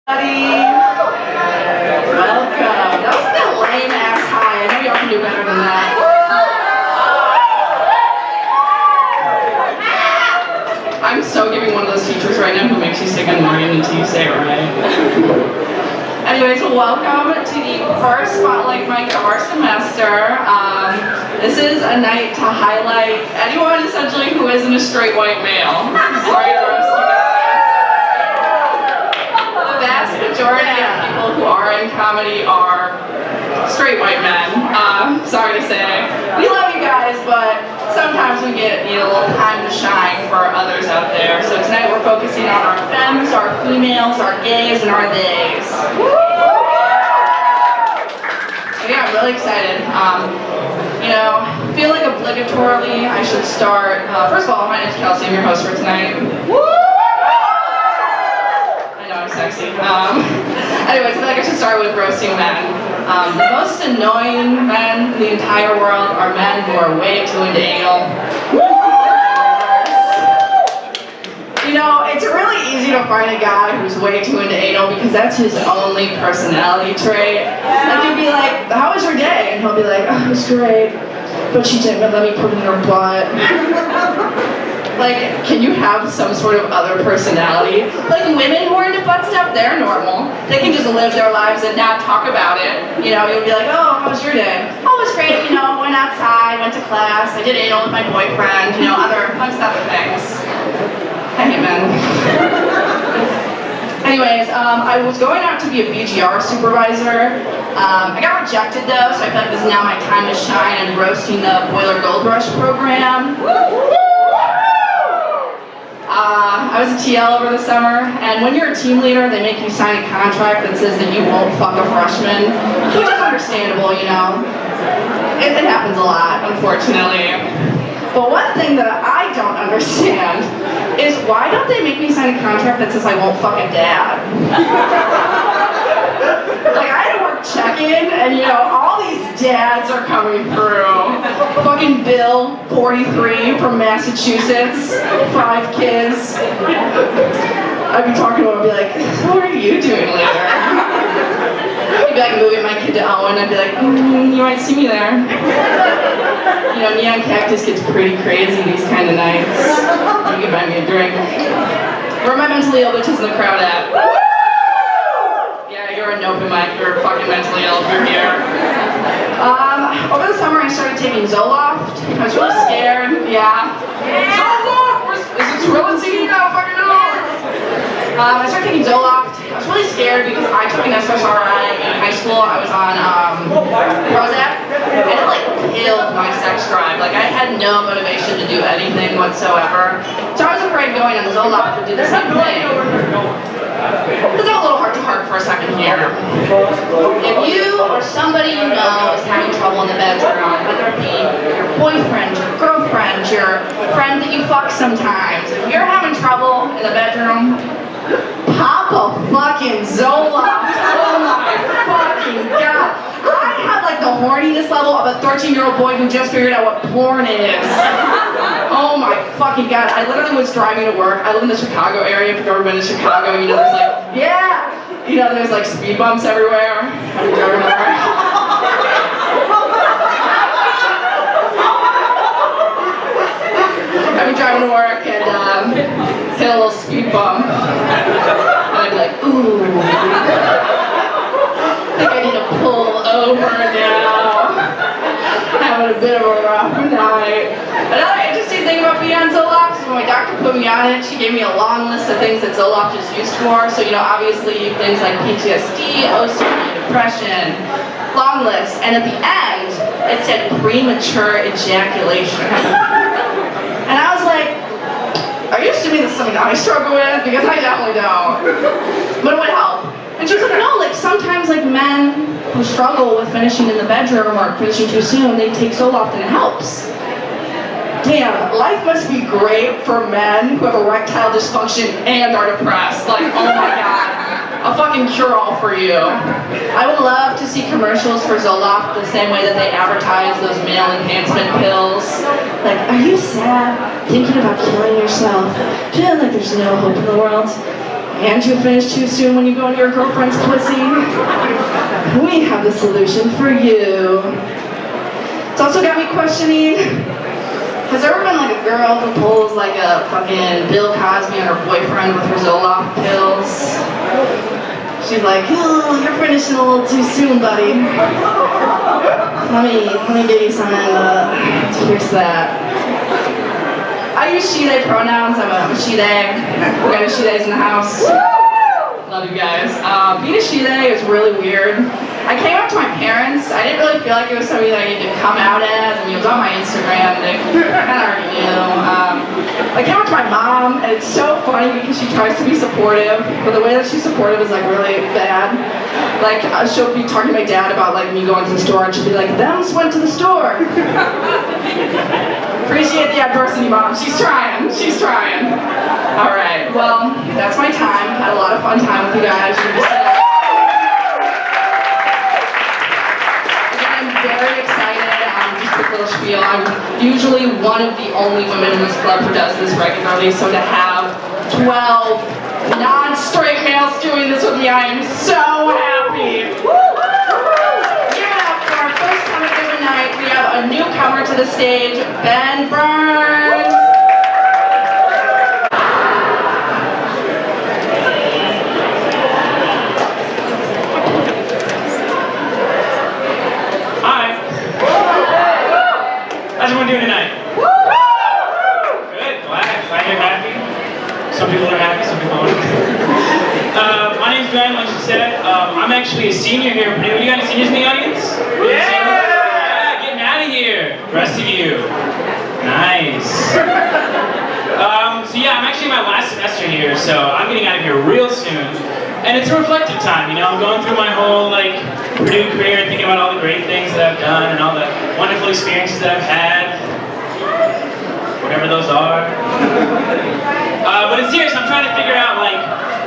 Welcome. That was a lame ass high. I know y'all can do better than that. I'm so giving one of those teachers right now who makes you say good morning until you say it right. Anyways, welcome to the first Spotlight mic of our semester. This is a night to highlight anyone essentially who isn't a straight white male. Sorry to roast you guys. The vast majority of people who are in comedy are straight white men. Sorry to say. We love you guys, but sometimes we get a little time to shine for others out there. So tonight we're focusing on our femmes, our females, our gays, and our theys. So yeah, I'm really excited. I feel like obligatorily I should start. First of all, my name's Kelsey. I'm your host for tonight. I know I'm sexy. Anyways, I feel like I should start with roasting men. The most annoying men in the entire world are men who are way too into anal. It's really easy to find a guy who's way too into anal because that's his only personality trait. Like you'll be like, how was your day? And he'll be like, oh, it was great, but she didn't let me put it in her butt. Like, can you have some sort of other personality? Like women who are into butt stuff, they're normal. They can just live their lives and not talk about it. You'll be like, oh, how was your day? Oh, it was great, went outside, went to class, I did anal with my boyfriend, other fun stuff and things. I hate men. Anyways, I was going out to be a BGR supervisor. I got rejected though, so I feel like this is now my time to shine and roasting the Boiler Gold Rush program. I was a TL over the summer, and when you're a team leader, they make you sign a contract that says that you won't fuck a freshman, which is understandable, It happens a lot, unfortunately. But one thing that I don't understand is why don't they make me sign a contract that says I won't fuck a dad? Like, I had to work check-in, and all these dads are coming through. Fucking Bill, 43, from Massachusetts, 5 kids. I'd be talking to him and be like, what are you doing later? He'd be like moving my kid to Owen, I'd be like, you might see me there. Neon Cactus gets pretty crazy these kind of nights. You can buy me a drink. Where are my mentally ill bitches in the crowd at? Yeah, you're a nope mic. You're fucking mentally ill if you're here. Over the summer I started taking Zoloft. I was really scared. Yeah. Zoloft! Is it Trility? I don't fucking know. I started taking Zoloft. I was really scared because I took an SSRI in high school. I was on Prozac, and it killed my sex drive. I had no motivation to do anything whatsoever. So I was afraid going on Zoloft would do the same thing. Let's have a little heart-to-heart for a second here. If you or somebody you know is having trouble in the bedroom, whether it be your boyfriend, your girlfriend, your friend that you fuck sometimes, if you're having trouble in the bedroom, pop a fucking Zoloft. Oh my fucking god. I have the horniness level of a 13-year-old boy who just figured out what porn is. Oh my fucking god. I literally was driving to work. I live in the Chicago area. If you've ever been to Chicago, there's there's speed bumps everywhere. I've been driving to work. I've been driving to work and hit a little speed bump. And I'd be like, ooh. I think I need to pull over now. Having a bit of a rough night. Another interesting thing about being on Zoloft is when my doctor put me on it, she gave me a long list of things that Zoloft is used for. So, obviously things like PTSD, OCD, depression, long list. And at the end, it said premature ejaculation. And I was like, are you assuming this is something I struggle with? Because I definitely don't. But it would help. And she was like, no, sometimes men who struggle with finishing in the bedroom or finishing too soon, they take Zoloft and it helps. Damn, life must be great for men who have erectile dysfunction and are depressed. Oh my god. A fucking cure-all for you. I would love to see commercials for Zoloft the same way that they advertise those male enhancement pills. Are you sad? Thinking about killing yourself? Feeling like there's no hope in the world? And you finish too soon when you go into your girlfriend's pussy? We have the solution for you. It's also got me questioning, has there ever been like a girl who pulls like a fucking Bill Cosby on her boyfriend with her Zoloft pills? She's like, oh, you're finishing a little too soon, buddy. Let me give you something to fix that. I use she, they pronouns. I'm a she, they. We got a she, theys in the house. Love you guys. Being a she, they is really weird. I came up to my parents. I didn't really feel like it was something that I needed to come out as. I mean, it was on my Instagram. They kind of already knew. I came up to my mom, and it's so funny because she tries to be supportive, but the way that she's supportive is like really bad. Like, she'll be talking to my dad about like me going to the store, and she'll be like, "Thems went to the store." Appreciate the adversity, Mom. She's trying. She's trying. All right. Well, that's my time. Had a lot of fun time with you guys. Very excited. Just a quick little spiel. I'm usually one of the only women in this club who does this regularly, so to have 12 non-straight males doing this with me, I am so happy. Give it up for our first comer of the night. We have a newcomer to the stage, Ben Burns. How's everyone doing tonight? Good, glad you're happy. Some people are happy, some people aren't. My name's Ben, like she said. I'm actually a senior here at Purdue. You got any seniors in the audience? Yeah! Getting out of here, the rest of you. Nice. So yeah, I'm actually in my last semester here, so I'm getting out of here real soon. And it's a reflective time, you know, I'm going through my whole, like, Purdue career and thinking about all the great things that I've done and all the wonderful experiences that I've had. Whatever those are. But in serious, I'm trying to figure out, like,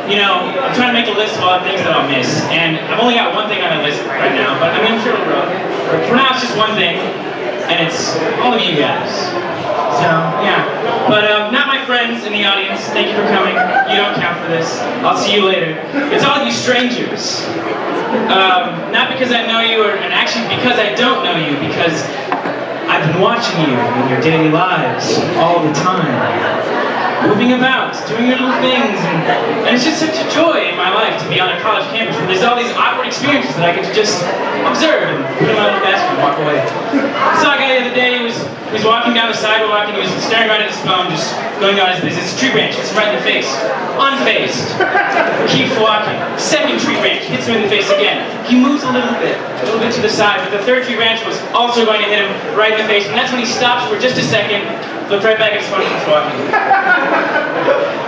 you know, I'm trying to make a list of all the things that I'll miss. And I've only got one thing on my list right now, but I mean, I'm sure it'll grow. For now, it's just one thing, and it's all of you guys. So, yeah. But not my friends in the audience. Thank you for coming. You don't count for this. I'll see you later. It's all of you strangers. Not because I know you, and actually because I don't know you, because I've been watching you in your daily lives all the time. Moving about, doing your little things, and it's just such a joy in my life to be on a college campus where there's all these awkward experiences that I get to just observe and put in my little basket and walk away. I saw a guy the other day, he was walking down the sidewalk and he was staring right at his phone, just going on his business. It's a tree branch, hits him right in the face. Unfazed. Keeps walking. Second tree branch, hits him in the face again. He moves a little bit to the side, but the third tree branch was also going to hit him right in the face, and that's when he stops for just a second, looked right back at his phone and keeps walking.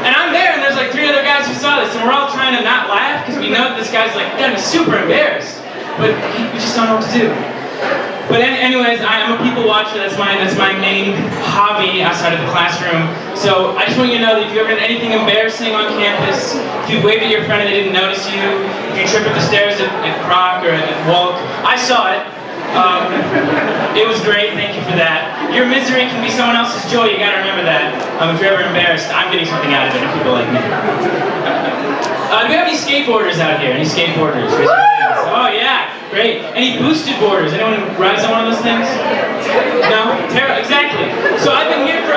And I'm there, and there's like 3 other guys who saw this, and we're all trying to not laugh, because we know that this guy's like gonna be super embarrassed, but we just don't know what to do. But anyways, I'm a people watcher. That's my main hobby outside of the classroom. So I just want you to know that if you ever had anything embarrassing on campus, if you waved at your friend and they didn't notice you, if you tripped up the stairs at Kroc or at Walk, I saw it. It was great, thank you for that. Your misery can be someone else's joy, you gotta remember that. If you're ever embarrassed, I'm getting something out of it, and people like me. Do we have any skateboarders out here? Any skateboarders? Raise your hands. Oh yeah, great. Any boosted boarders? Anyone who rides on one of those things? No? Exactly. So I've been here for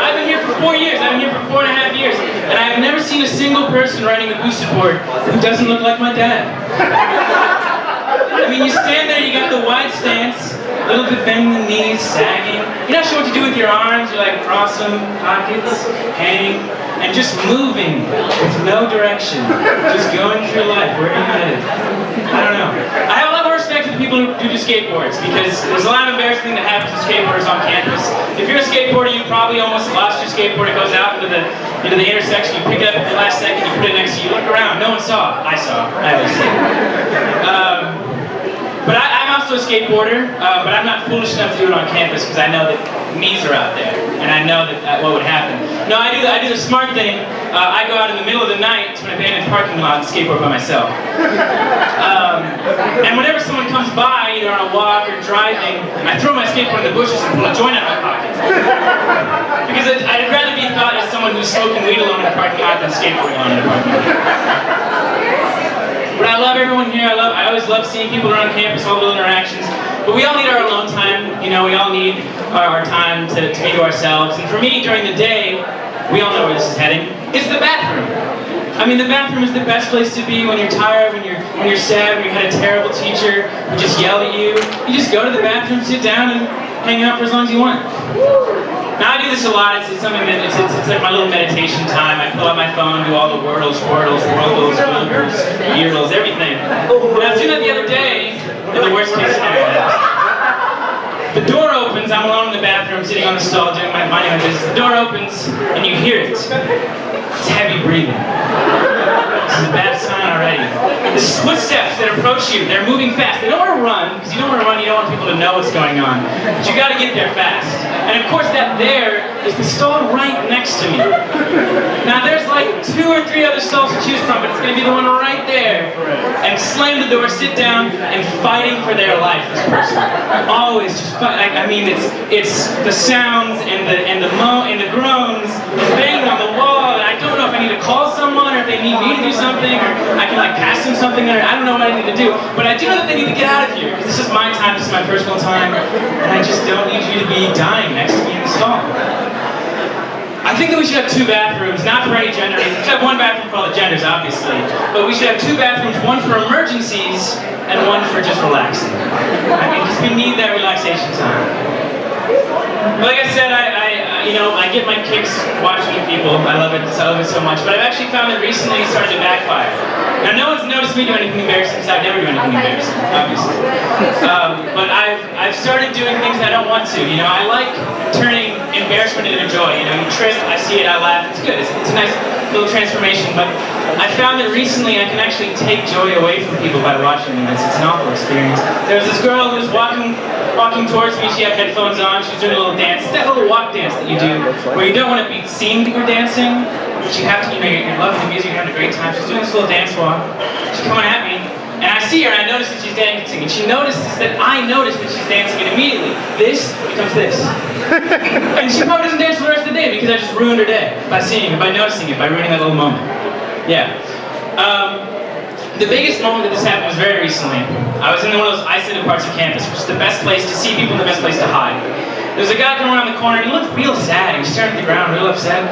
4 years, I've been here for 4.5 years, and I've never seen a single person riding a boosted board who doesn't look like my dad. I mean, you stand there, you got the wide stance, a little bit bending the knees, sagging. You're not sure what to do with your arms. You're like cross them, pockets, hang, and just moving with no direction. Just going through life. Where are you headed? I don't know. I have a lot more respect for the people who do skateboards, because there's a lot of embarrassing that happens to skateboarders on campus. If you're a skateboarder, you probably almost lost your skateboard. It goes out into the intersection. You pick it up at the last second. You put it next to you. Look around. No one saw. I saw. I always see. But I'm also a skateboarder, but I'm not foolish enough to do it on campus because I know that me's are out there, and I know that what would happen. No, I do the smart thing, I go out in the middle of the night to an abandoned parking lot and skateboard by myself. And whenever someone comes by, either on a walk or driving, I throw my skateboard in the bushes and pull a joint out of my pocket. Because I'd rather be thought as someone who's smoking weed alone in a parking lot than skateboarding alone in a parking lot. But I love everyone here. I always love seeing people around campus, all the little interactions. But we all need our alone time. You know, we all need our time to be to ourselves. And for me, during the day, we all know where this is heading. It's the bathroom. I mean, the bathroom is the best place to be when you're tired, when you're sad, when you had a terrible teacher who just yelled at you. You just go to the bathroom, sit down, and hang out for as long as you want. Now I do this a lot. It's something that it's like my little meditation time. I pull out my phone, do all the wordles, worldles, yearles, everything. And I was doing that the other day, in the worst case scenario. The door opens, I'm alone in the bathroom, sitting on the stall doing my own business. The door opens, and you hear it. It's heavy breathing. This is a bad sign already. This is footsteps that approach you. They're moving fast. They don't want to run, because you don't want to run, you don't want people to know what's going on. But you gotta get there fast. And of course that there is the stall right next to me. Now there's like 2 or 3 other stalls to choose from, but it's gonna be the one right there. And slam the door, sit down, and fighting for their life, this person. Always just fight. I mean, it's the sounds and the groans, the banging on the wall, and I don't know if I need to call someone or if they need me to do something, or I can like pass them something, or I don't know what I need to do. But I do know that they need to get out of here, because this is my time, this is my personal time, and I just don't need you to be dying next to me in the stall. I think that we should have 2 bathrooms, not for any gender reasons. We should have 1 bathroom for all the genders, obviously. But we should have 2 bathrooms, 1 for emergencies and 1 for just relaxing. I mean, because we need that relaxation time. Like I said, I get my kicks watching people. I love it so much. But I've actually found that recently it started to backfire. Now, no one's noticed me do anything embarrassing, because I've never done anything embarrassing, obviously. But I've started doing things I don't want to. You know, I like turning embarrassment into joy. You know, you trip, I see it, I laugh. It's good. It's a nice little transformation. But I found that recently I can actually take joy away from people by watching them. It's an awful experience. There was this girl who was walking towards me. She had headphones on. She was doing a little dance. It's that little walk dance that you do, where you don't want to be seen that you're dancing, but you have to, you know, you're loving the music, you're having a great time. She's doing this little dance walk. She's coming at me, and I see her, and I notice that she's dancing, and she notices that I notice that she's dancing, and immediately, this becomes this. And she probably doesn't dance for the rest of the day, because I just ruined her day by seeing it, by noticing it, by ruining that little moment. Yeah. The biggest moment that this happened was very recently. I was in one of those isolated parts of campus, which is the best place to see people and the best place to hide. There was a guy coming around the corner, and he looked real sad. He was staring at the ground, real upset.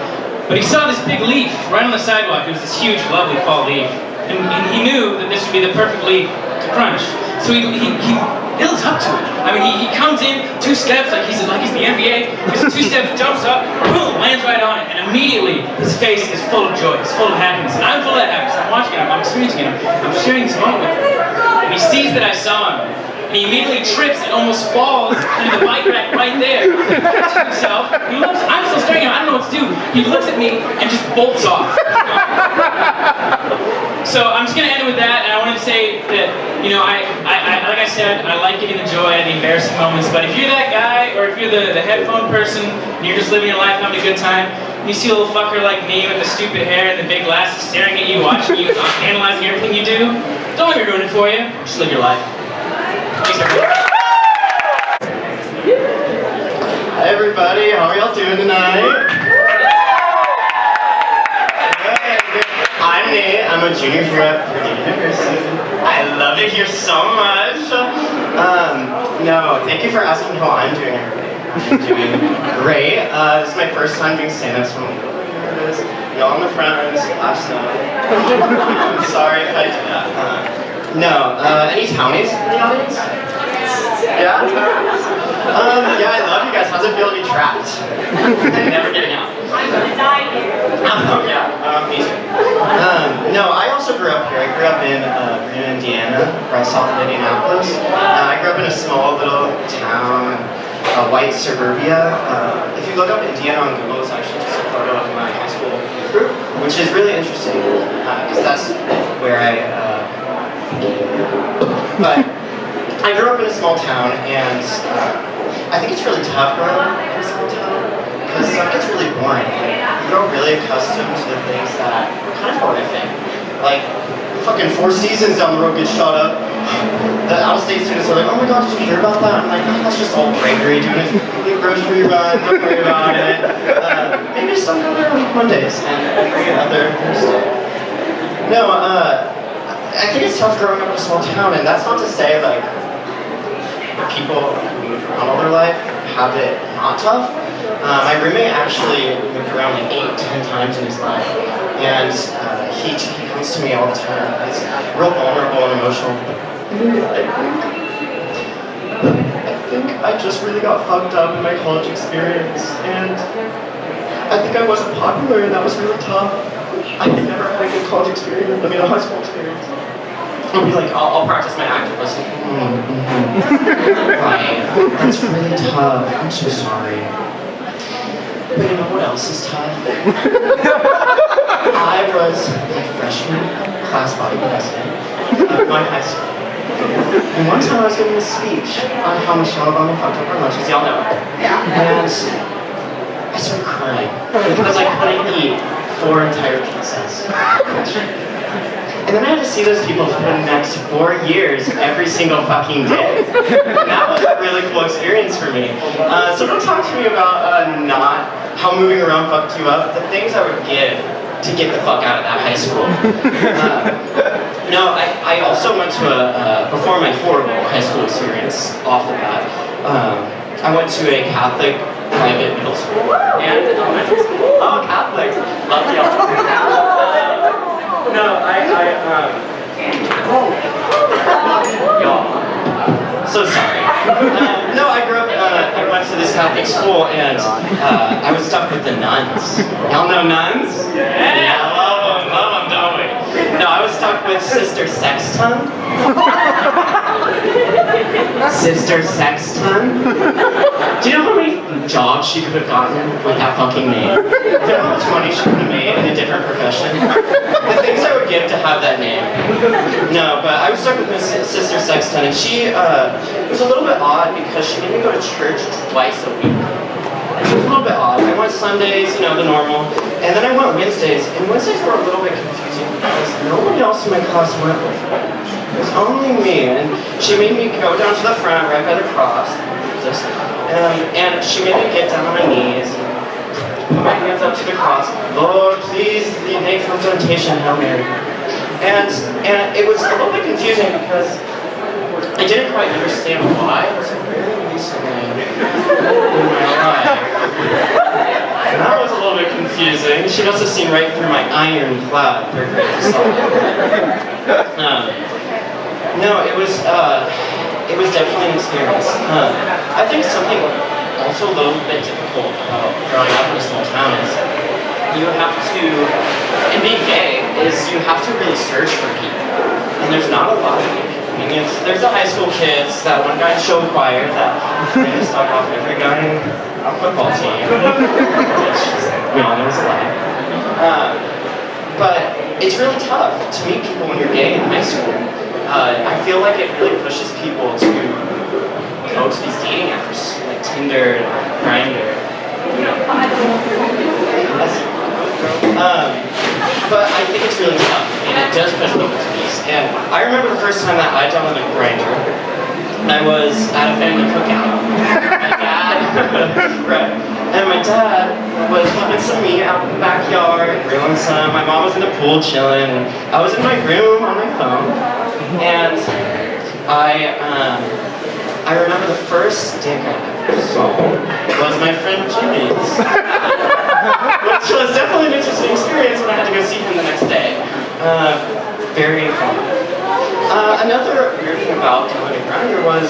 But he saw this big leaf right on the sidewalk. It was this huge, lovely fall leaf. And he knew that this would be the perfect leaf to crunch. So he builds up to it. I mean, he comes in 2 steps, like he's the NBA. He's 2 steps, jumps up, boom, lands right on it. And immediately, his face is full of joy. It's full of happiness. And I'm full of that happiness. I'm watching it. I'm experiencing it. I'm sharing this moment with him. And he sees that I saw him. And he immediately trips and almost falls into the bike rack right there. He looks at himself. I'm still staring at him. I don't know what to do. He looks at me and just bolts off. So I'm just going to end it with that, and I wanted to say that, you know, like I said, I like getting the joy out of the embarrassing moments, but if you're that guy, or if you're the headphone person, and you're just living your life having a good time, and you see a little fucker like me with the stupid hair and the big glasses staring at you, watching you, analyzing everything you do, don't let me ruin it for you. Just live your life. Thanks, everybody. Hi, everybody. How are y'all doing tonight? I'm Nate. I'm a junior here at Purdue University. I love it here so much. No, thank you for asking how I'm doing, everybody. I'm doing great. This is my first time doing stand-ups from nervous. Y'all in the front row last night. I'm sorry if I did that. Any townies in the audience? Yeah? Yeah, I love you guys. How's it feel to be trapped? And never getting out? I'm gonna die here. Oh, yeah. Me too. No, I also grew up here. I grew up in Purdue, Indiana, right south of Indianapolis. I grew up in a small little town, white suburbia. If you look up Indiana on Google, it's actually just a photo of my high school group, which is really interesting, because that's where but I grew up in a small town, and I think it's really tough growing up in a small town, because stuff gets really boring. Like, you grow really accustomed to the things that are kind of horrific. Like, fucking 4 Seasons down the road gets shot up. The out-of-state students are like, oh my god, did you hear about that? I'm like, oh, that's just all Gregory doing his grocery run, don't worry about it. Maybe just don't go there on Mondays and every other Thursday. No, I think it's tough growing up in a small town, and that's not to say, like, the people who move around all their life have it not tough. My roommate actually moved around like 8-10 times in his life, and he comes to me all the time. He's real vulnerable and emotional. I think I just really got fucked up in my college experience, and I think I wasn't popular, and that was really tough. I never had a good college experience, a high school experience. I'll be like, I'll practice my activism. Right, that's really tough. I'm so sorry. But you know what else is tough? I was a freshman class body president of my high school. And one time I was giving a speech on how Michelle Obama fucked up her lunches, y'all know. Yeah. And I started crying because I couldn't eat 4 entire pizzas. And then I had to see those people for the next 4 years every single fucking day. And that was a really cool experience for me. So don't talk to me about how moving around fucked you up. The things I would give to get the fuck out of that high school. No, I also went to before my horrible high school experience off the bat, I went to a Catholic private middle school and elementary school. Oh, Catholic. Love y'all. No, y'all. So sorry. No, I grew up, I went to this Catholic school and I was stuck with the nuns. Y'all know nuns? Yeah, love them, don't we? No, I was stuck with Sister Sexton. Sister Sexton? Do you know how many jobs she could have gotten with that fucking name? Do you know how much money she could have made in a different profession? The things I would give to have that name. No, but I was stuck with Miss Sister Sexton, and she, it was a little bit odd because she made me go to church twice a week. It was a little bit odd. I went Sundays, you know, the normal, and then I went Wednesdays, and Wednesdays were a little bit confusing because nobody else in my class went with me. It was only me, and she made me go down to the front right by the cross, and she made me get down on my knees, put my hands up to the cross. Lord, please lead me from temptation, Hail Mary. And it was a little bit confusing because I didn't quite understand why. It was very recently in my life. And that was a little bit confusing. She must have seen right through my ironclad perfect facade. No, it was definitely an experience. I think something also a little bit difficult about growing up in a small town is you have to, and being gay is you have to really search for people. And there's not a lot of people. I mean, there's the high school kids, that one guy in show choir that they just talk off every guy in a football team, which we all know is a lie. But it's really tough to meet people when you're gay in high school. I feel like it really pushes people to go to these dating apps, like Tinder, Grindr, you know. But I think it's really tough, and it does push people to these. And I remember the first time that I downloaded Grindr, I was at a family cookout. My dad, right, and my dad was flipping some meat out in the backyard, grilling some. My mom was in the pool chilling, and I was in my room on my phone, and I remember the first dick I ever saw was my friend Jimmy's. Which was definitely an interesting experience when I had to go see him the next day. Very fun. Another weird thing about downloading Grindr was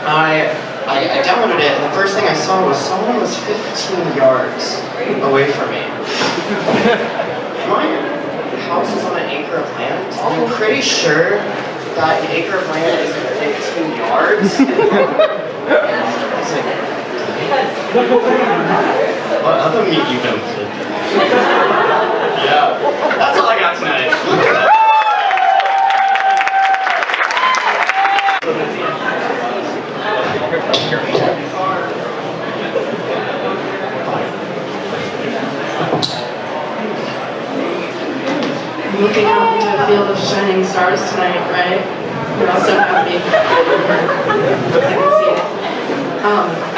I downloaded it, and the first thing I saw was someone was 15 yards away from me. My house is on an acre of land. I'm pretty sure that an acre of land is 15 yards. What other meat you don't fit? Yeah, that's all I got tonight. looking out into a field of shining stars tonight, right? We're all so happy. I can see it.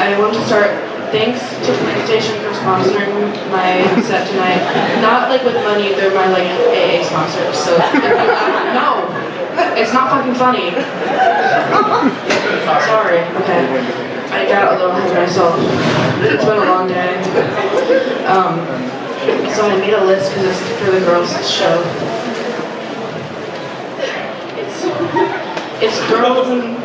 I want to start. Thanks to PlayStation for sponsoring my set tonight. Not like with money, they're my like AA sponsors. So no, it's not fucking funny. Sorry. Okay. I got a little ahead of myself. It's been a long day. So I made a list because it's for the girls' show. It's girls and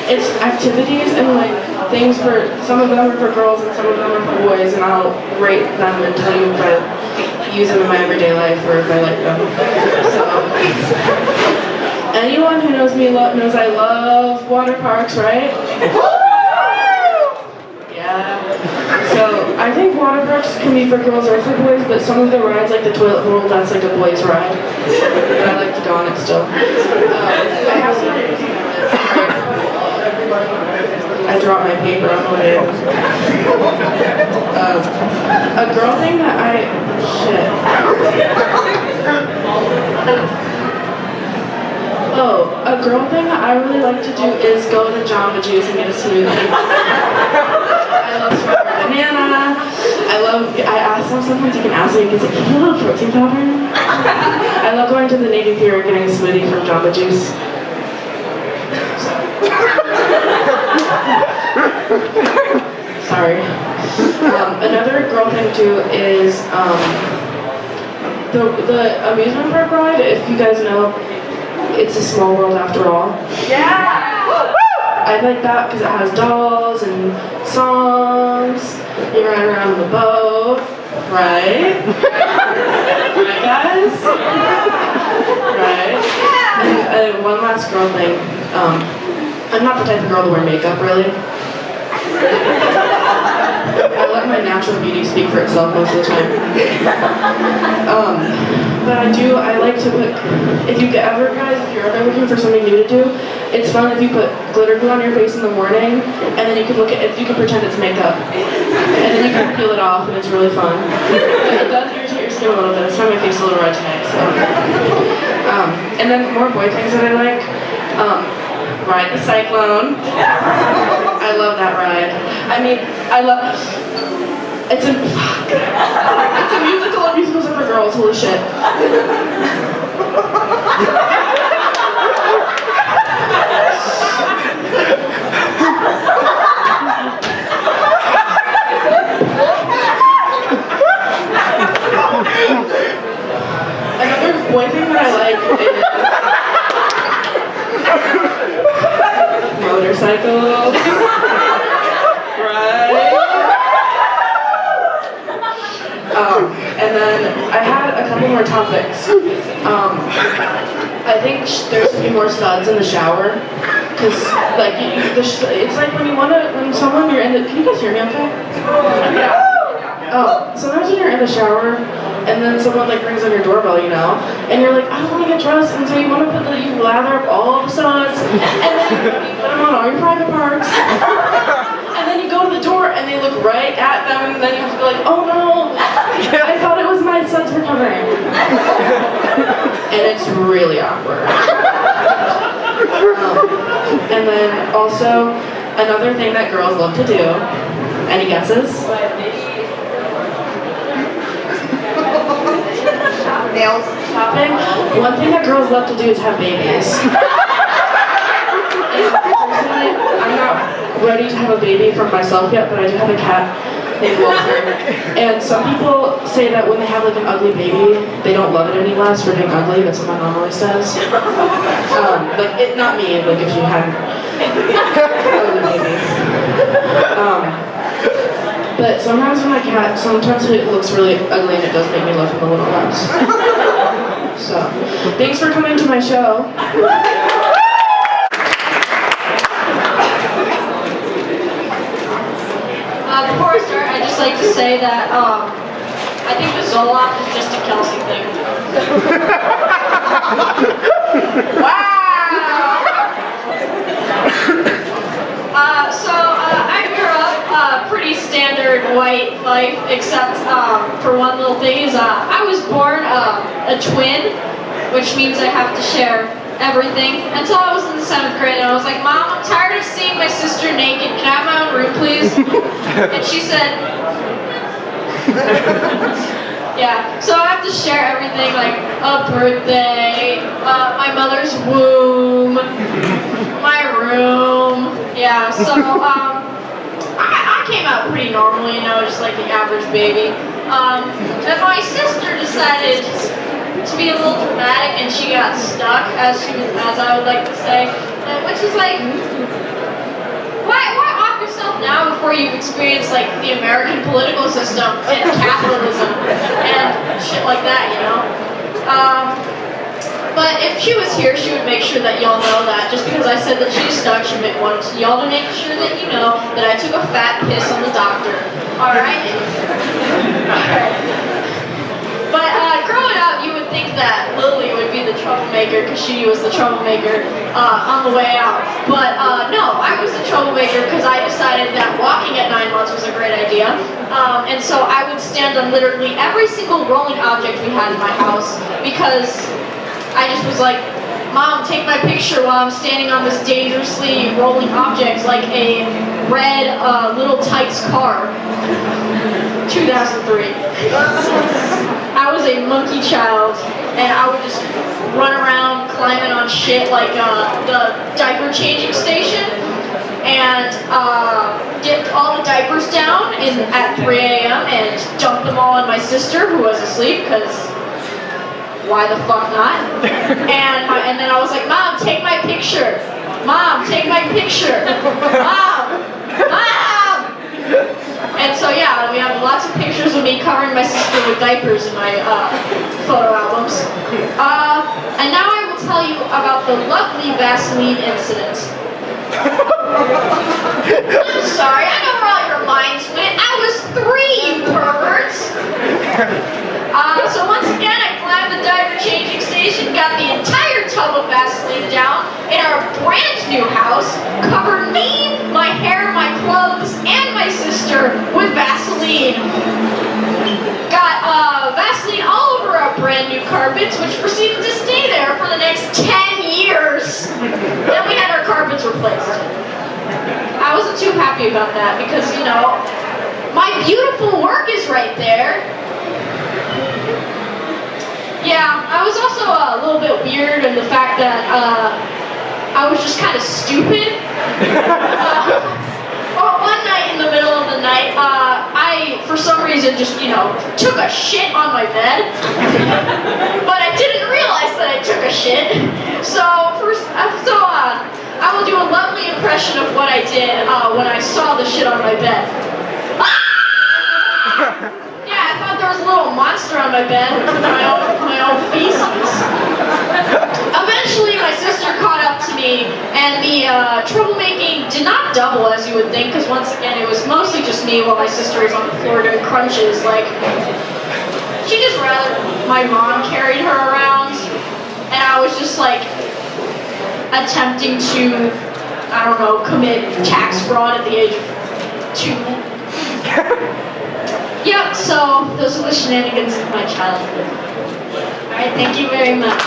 it's activities and like things for, some of them are for girls and some of them are for boys, and I'll rate them and tell you if I use them in my everyday life or if I like them. So, anyone who knows me knows I love water parks, right? Yeah. So, I think water parks can be for girls or for boys, but some of the rides, like the toilet bowl, that's like a boys' ride. But I like to go on it still. I have some videos on this. I dropped my paper on the way. A girl thing that a girl thing that I really like to do is go to Jamba Juice and get a smoothie. I love strawberry banana. I ask them sometimes, you can ask me, because can you get a little protein powder? I love going to the Navy Pier and getting a smoothie from Jamba Juice. Sorry. Another girl thing too is the amusement park ride. If you guys know, it's a small world after all. Yeah. I like that because it has dolls and songs. You ride around in the boat, right? Right, guys? Right. And one last girl thing. I'm not the type of girl to wear makeup, really. I let my natural beauty speak for itself most of the time. But I like to put, if you're ever looking for something new to do, it's fun if you put glitter glue on your face in the morning, and then you can you can pretend it's makeup. And then you can peel it off, and it's really fun. It does irritate your skin a little bit. It's why my face is a little red tonight, so. And then more boy things that I like. Ride the Cyclone. I love that ride. I mean, it's a musical and musicals are for girls, holy shit. Another boy thing that I like is motorcycles, right? And then I had a couple more topics. I think there should be more suds in the shower, because like it's like when you're in the. Can you guys hear me? Okay? Yeah. Oh, sometimes when you're in the shower. And then someone like rings on your doorbell, you know, and you're like, I don't want to get dressed, and so you want to you lather up all the suds, and then you put them on all your private parts, and then you go to the door, and they look right at them, and then you have to be like, oh no, I thought it was my suds were covering, and it's really awkward. And then also another thing that girls love to do. Any guesses? Nails shopping. One thing that girls love to do is have babies. Personally, I'm not ready to have a baby from myself yet, but I do have a cat named Walter. And some people say that when they have like an ugly baby, they don't love it any less for being ugly. That's what my mom always says. Not me, like if you had an ugly baby. But sometimes when my cat, sometimes it looks really ugly and it does make me love him a little less. So, thanks for coming to my show. Before I start, I'd just like to say that I think the Zoloft is just a Kelsey thing. Wow! I grew up pretty standard white life, except for one little thing is I was born a twin, which means I have to share everything. Until I was in the 7th grade, and I was like, Mom, I'm tired of seeing my sister naked. Can I have my own room, please? And she said, yeah. So I have to share everything, like a birthday, my mother's womb, my room. Yeah. So I came out pretty normal, you know, just like the average baby. And my sister decided to be a little dramatic, and she got stuck, as I would like to say, which is like, why off yourself now before you've experienced like the American political system and capitalism and shit like that, you know? But if she was here, she would make sure that y'all know that just because I said that she's stuck, she wanted y'all to make sure that you know that I took a fat piss on the doctor. Alright? Alright. But growing up, you would think that Lily would be the troublemaker because she was the troublemaker on the way out. But no, I was the troublemaker because I decided that walking at 9 months was a great idea. And so I would stand on literally every single rolling object we had in my house because I just was like, Mom, take my picture while I'm standing on this dangerously rolling object like a red Little Tikes car. 2003. I was a monkey child, and I would just run around climbing on shit like the diaper changing station, and get all the diapers down at 3 a.m. and dump them all on my sister who was asleep, because why the fuck not? And then I was like, Mom, take my picture. Mom, take my picture. Mom! Mom! And so yeah, we have lots of pictures of me covering my sister with diapers in my photo albums. And now I will tell you about the lovely Vaseline incident. I'm sorry, I know where all your minds went. I was 3, you perverts! So once again, I climbed the diaper changing station, got the entire tub of Vaseline down in our brand new house, covered me, my hair, my clothes, and my sister with Vaseline. Got Vaseline all over our brand new carpets, which proceeded to stay there for the next 10 years. Then we had our carpets replaced. I wasn't too happy about that because, you know, my beautiful work is right there. Yeah, I was also a little bit weird in the fact that I was just kind of stupid. One night in the middle of the night, I, for some reason, just, you know, took a shit on my bed. But I didn't realize that I took a shit. So I will do a lovely impression of what I did when I saw the shit on my bed. Yeah, I thought there was a little monster on my bed with my own feces. Eventually, my sister caught up to me, and the troublemaking did not double as you would think, because once again, it was mostly just me while my sister was on the floor doing crunches. Like, she just rather my mom carried her around, and I was just like attempting to, I don't know, commit tax fraud at the age of 2. Yep, so those are the shenanigans of my childhood. Alright, thank you very much.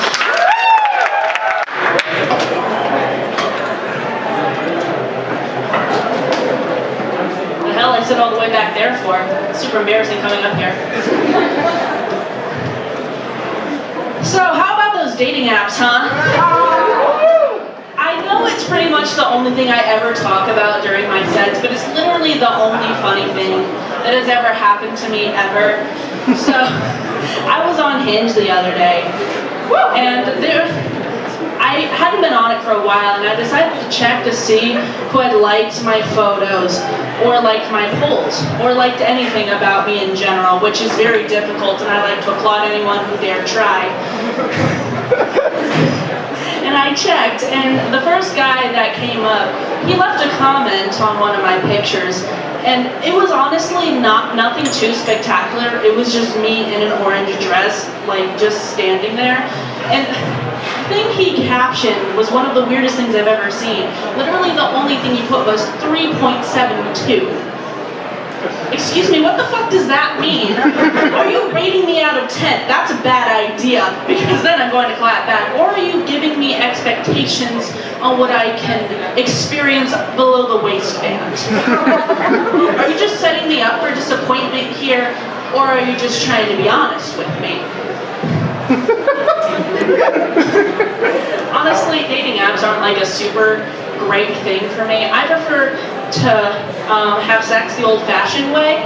The hell I sit all the way back there for? Super embarrassing coming up here. So, how about those dating apps, huh? I know it's pretty much the only thing I ever talk about during my sets, but it's literally the only funny thing that has ever happened to me ever. So, I was on Hinge the other day, and I hadn't been on it for a while, and I decided to check to see who had liked my photos, or liked my polls, or liked anything about me in general, which is very difficult, and I like to applaud anyone who dare try. And I checked, and the first guy that came up, he left a comment on one of my pictures, and it was honestly nothing too spectacular. It was just me in an orange dress, like just standing there. And the thing he captioned was one of the weirdest things I've ever seen. Literally the only thing he put was 3.72. Excuse me, what the fuck does that mean? Are you rating me out of 10? That's a bad idea, because then I'm going to clap back. Or are you giving me expectations on what I can experience below the waistband? Are you just setting me up for disappointment here, or are you just trying to be honest with me? Honestly, dating apps aren't like a super great thing for me. I prefer to have sex the old-fashioned way,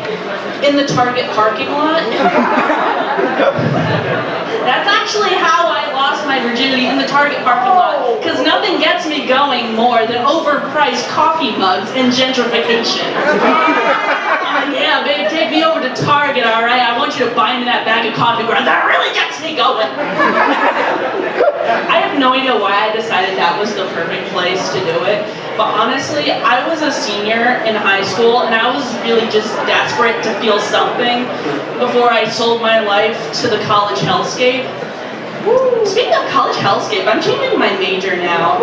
in the Target parking lot. That's actually how I lost my virginity, in the Target parking lot, because nothing gets me going more than overpriced coffee mugs and gentrification. Yeah, babe, take me over to Target, all right? I want you to buy me that bag of coffee grounds. That really gets me going. I have no idea why I decided that was the perfect place to do it. But honestly, I was a senior in high school, and I was really just desperate to feel something before I sold my life to the college hellscape. Speaking of college hellscape, I'm changing my major now.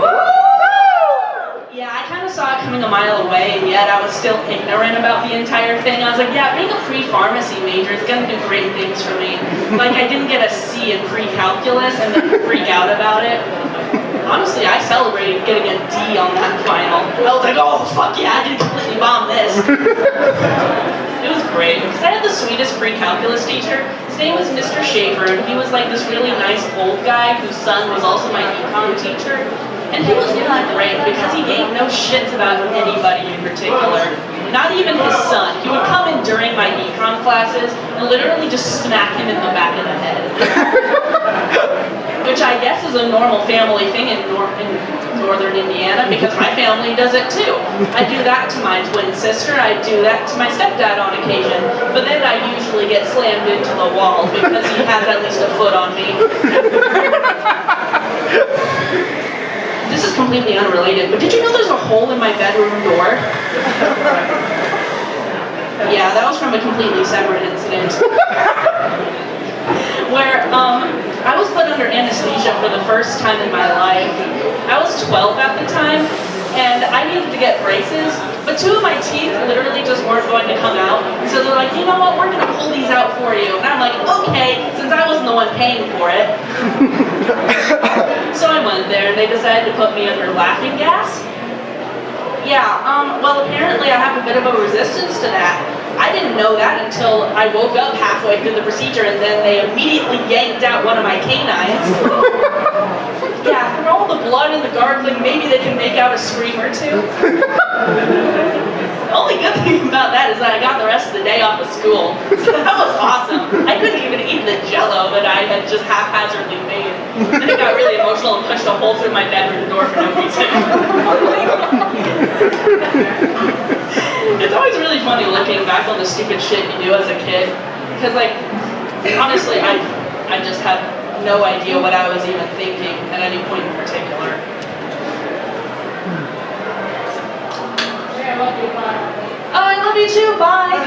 Yeah, I kind of saw it coming a mile away, and yet I was still ignorant about the entire thing. I was like, yeah, being a pre-pharmacy major is going to do great things for me. Like, I didn't get a C in pre-calculus and then freak out about it. Honestly, I celebrated getting a D on that final. I was like, oh, fuck yeah, I didn't completely bomb this. It was great, because I had the sweetest pre-calculus teacher. His name was Mr. Schaefer, and he was like this really nice old guy whose son was also my econ teacher. And he was really great because he gave no shits about anybody in particular. Not even his son. He would come in during my econ classes and literally just smack him in the back of the head. Which I guess is a normal family thing in northern Indiana, because my family does it too. I do that to my twin sister, I do that to my stepdad on occasion, but then I usually get slammed into the wall because he has at least a foot on me. This is completely unrelated, but did you know there's a hole in my bedroom door? Yeah, that was from a completely separate incident. Where I was put under anesthesia for the first time in my life. I was 12 at the time, and I needed to get braces, but two of my teeth literally just weren't going to come out. So they're like, you know what, we're going to pull these out for you. And I'm like, okay, since I wasn't the one paying for it. So I went there, and they decided to put me under laughing gas. Yeah, well, apparently I have a bit of a resistance to that. I didn't know that until I woke up halfway through the procedure, and then they immediately yanked out one of my canines. Yeah, through all the blood and the gargling, maybe they can make out a scream or two. The only good thing about that is that I got the rest of the day off of school. So that was awesome. I couldn't even eat the Jell-O that I had just haphazardly made. Then it got really emotional and punched a hole through my bedroom door for no reason. It's always really funny looking back on the stupid shit you do as a kid. Because, like, honestly, I just had no idea what I was even thinking at any point in particular. Oh, I love you too, bye!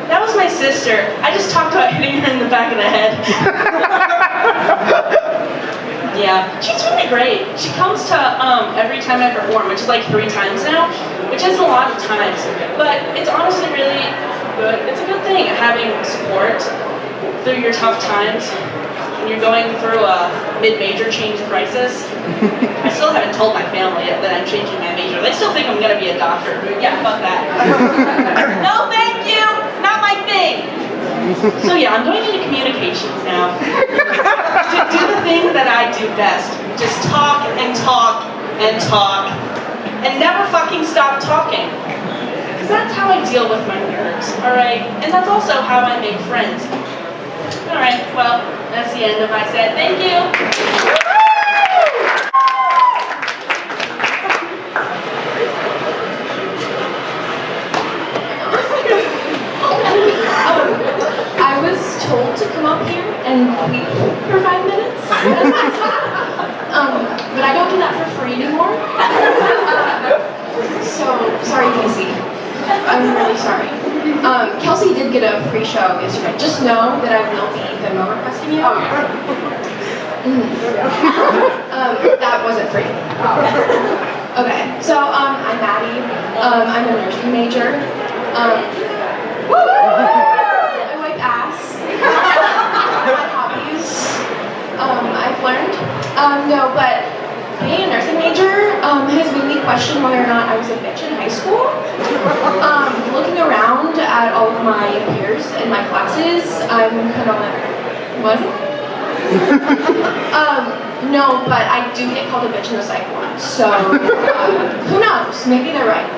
That was my sister. I just talked about hitting her in the back of the head. Yeah, she's really great. She comes to every time I perform, which is like 3 times now, which isn't a lot of times, but it's honestly really good. It's a good thing having support through your tough times when you're going through a mid-major change crisis. I still haven't told my family yet that I'm changing my major. They still think I'm gonna be a doctor. Yeah, fuck that. No, thank you! Not my thing! So yeah, I'm going into communications now. To do the thing that I do best. Just talk and talk and talk. And never fucking stop talking. Because that's how I deal with my nerves, alright? And that's also how I make friends. Alright, well, that's the end of my set. Thank you! I was told to come up here and weep for 5 minutes. But I don't do that for free anymore. So, sorry, Casey. I'm really sorry. Kelsey did get a free show yesterday. Just know that I will be Venmo requesting you. Oh, yeah. That wasn't free. Okay, so I'm Maddie. I'm a nursing major. I wipe ass. My hobbies. I've learned. No, but being a nursing major has made me question whether or not I was a bitch in high school. Looking around at all of my peers in my classes, I'm kind of like, what? No, but I do get called a bitch in the psych ward, so who knows? Maybe they're right.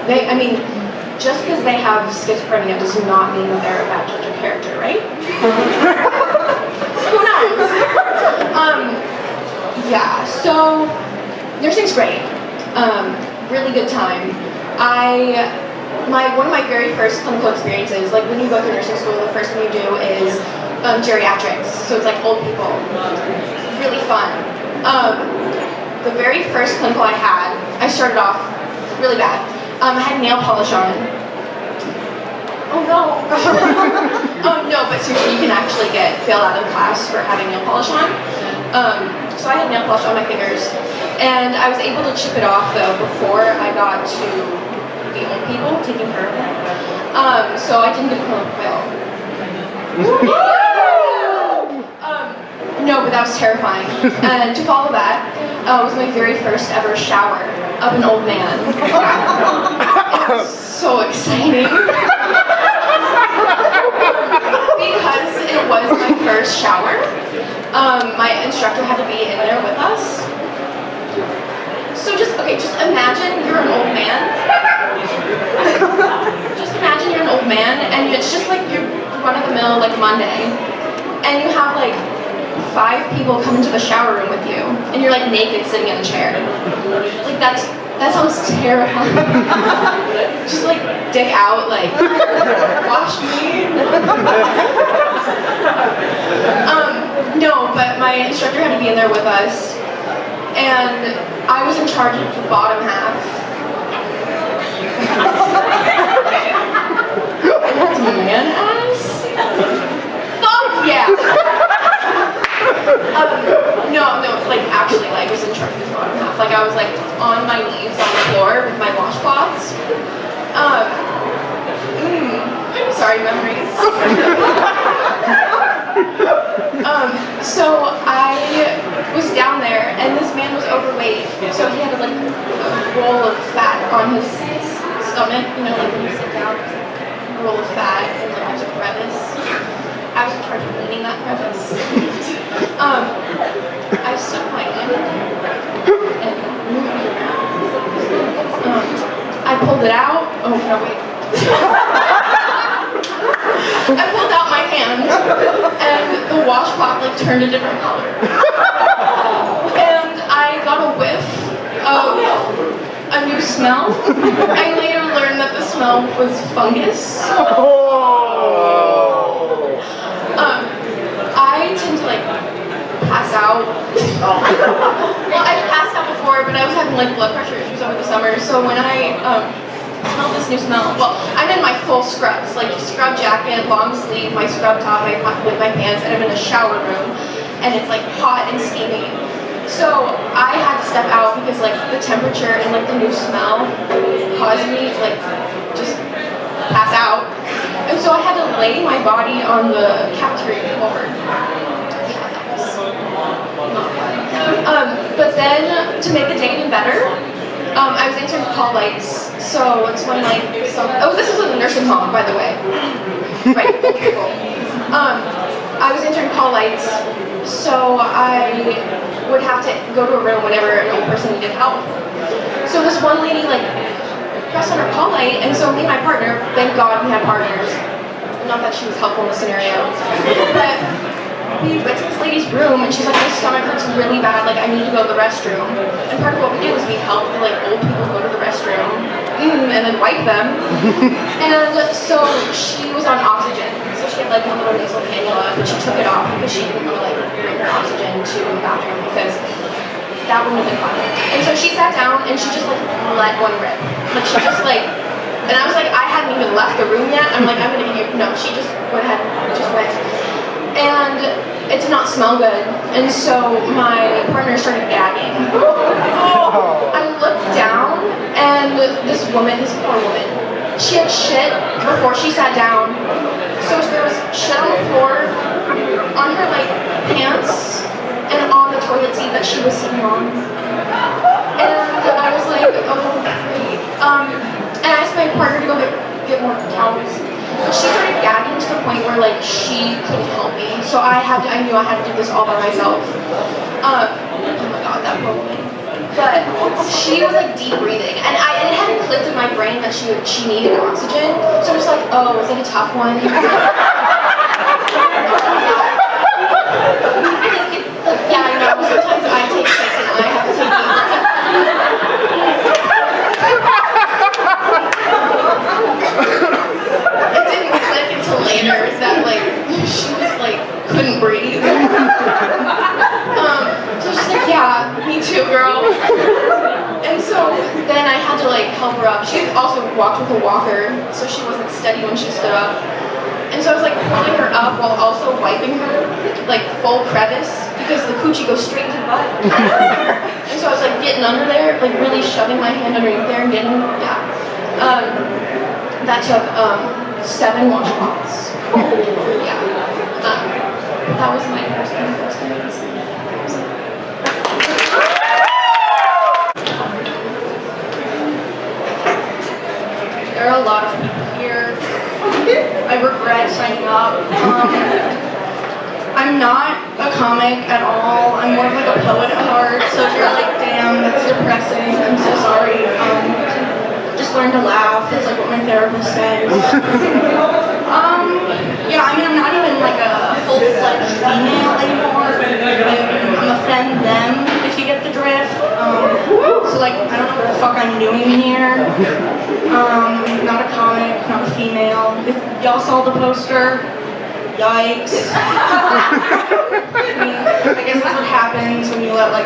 Just because they have schizophrenia does not mean that they're a bad judge of character, right? Who knows? Yeah, so nursing's great. Really good time. One of my very first clinical experiences, like when you go through nursing school, the first thing you do is geriatrics. So it's like old people. Really fun. The very first clinical I had, I started off really bad. I had nail polish on. Oh no. No, but seriously, you can actually get failed out of class for having nail polish on. So I had nail polish on my fingers, and I was able to chip it off though before I got to the old people taking care of them. So I didn't get clinical fail. No, but that was terrifying. And to follow that was my very first ever shower of an old man. It was so exciting. Because it was my first shower, my instructor had to be in there with us. So just imagine you're an old man. Just imagine you're an old man, and it's just like your run-of-the-mill, like Monday, and you have like 5 people come into the shower room with you, and you're like naked sitting in the chair. Like that sounds terrifying. Just like dick out, like wash me. No, but my instructor had to be in there with us, and I was in charge of the bottom half. That's man ass? Fuck yeah! No, like actually, like I was in charge of the bottom half. Like I was like on my knees on the floor with my washcloths. Sorry, memories. So I was down there, and this man was overweight, so he had like a roll of fat on his stomach. You know, like when you sit down, there's like a roll of fat, and like there's a crevice. I was in charge of cleaning that crevice. I stuck my hand in there and moved it around. I pulled it out. Oh no, wait. I pulled out my hand, and the washcloth like turned a different color. And I got a whiff of a new smell. I later learned that the smell was fungus. I tend to like pass out. Well, I've passed out before, but I was having like blood pressure issues over the summer. So when I smell this new smell, well, I'm in my full scrubs, like scrub jacket, long sleeve, my scrub top, with my pants, and I'm in a shower room, and it's like hot and steamy. So I had to step out because like the temperature and like the new smell caused me to like just pass out. And so I had to lay my body on the cafeteria floor. But then, to make the day even better, I was answering call lights. So it's when like this is in the nursing home, by the way. Right, cool. I was answering call lights, so I would have to go to a room whenever an old person needed help. So this one lady like pressed on her call light, and so me and my partner, thank God we had partners. Not that she was helpful in the scenario, but we went to this lady's room, and she's like, my stomach hurts really bad, like I need to go to the restroom. And part of what we do is we help like old people go to the restroom, and then wipe them. And so she was on oxygen, so she had like one little nasal cannula, but she took it off because she didn't want to like bring her oxygen to the bathroom because that wouldn't have been fun. And so she sat down and she just like let one rip, like she just like. And I was like, I hadn't even left the room yet. I'm like, I'm gonna give you, no, she just went ahead, just went. And it did not smell good. And so my partner started gagging. I looked down, and this woman, this poor woman, she had shit before she sat down. So there was shit on the floor, on her like pants, and on the toilet seat that she was sitting on. And I was like, oh great. And I asked my partner to go get more towels. But she started gagging to the point where like she couldn't help me. So I knew I had to do this all by myself. Oh my god, that poor woman. But she was like deep breathing, and it hadn't clicked in my brain that she needed oxygen. So I was like, oh, is it a tough one? Yeah, I know. Sometimes I take shits and I have to take these. It didn't click until later that like she was like couldn't breathe. So she's like, yeah, me too, girl. And so then I had to like help her up. She also walked with a walker, so she wasn't steady when she stood up. And so I was like pulling her up while also wiping her, like full crevice, because the coochie goes straight to the butt. And so I was like getting under there, like really shoving my hand underneath there and getting, yeah. That took 7 washcloths. Yeah. That was my first experience. There are a lot of people here. I regret signing up. I'm not a comic at all. I'm more of like a poet at heart. So if you're like, damn, that's depressing, I'm so sorry. Just learn to laugh. That's like what my therapist says. Yeah, I mean, I'm not even like a full-fledged female anymore. I'm a femme them, if you get the drift. So like, I don't know what the fuck I'm doing here. Not a comic, not a female. If y'all saw the poster, yikes. I guess that's what happens when you let like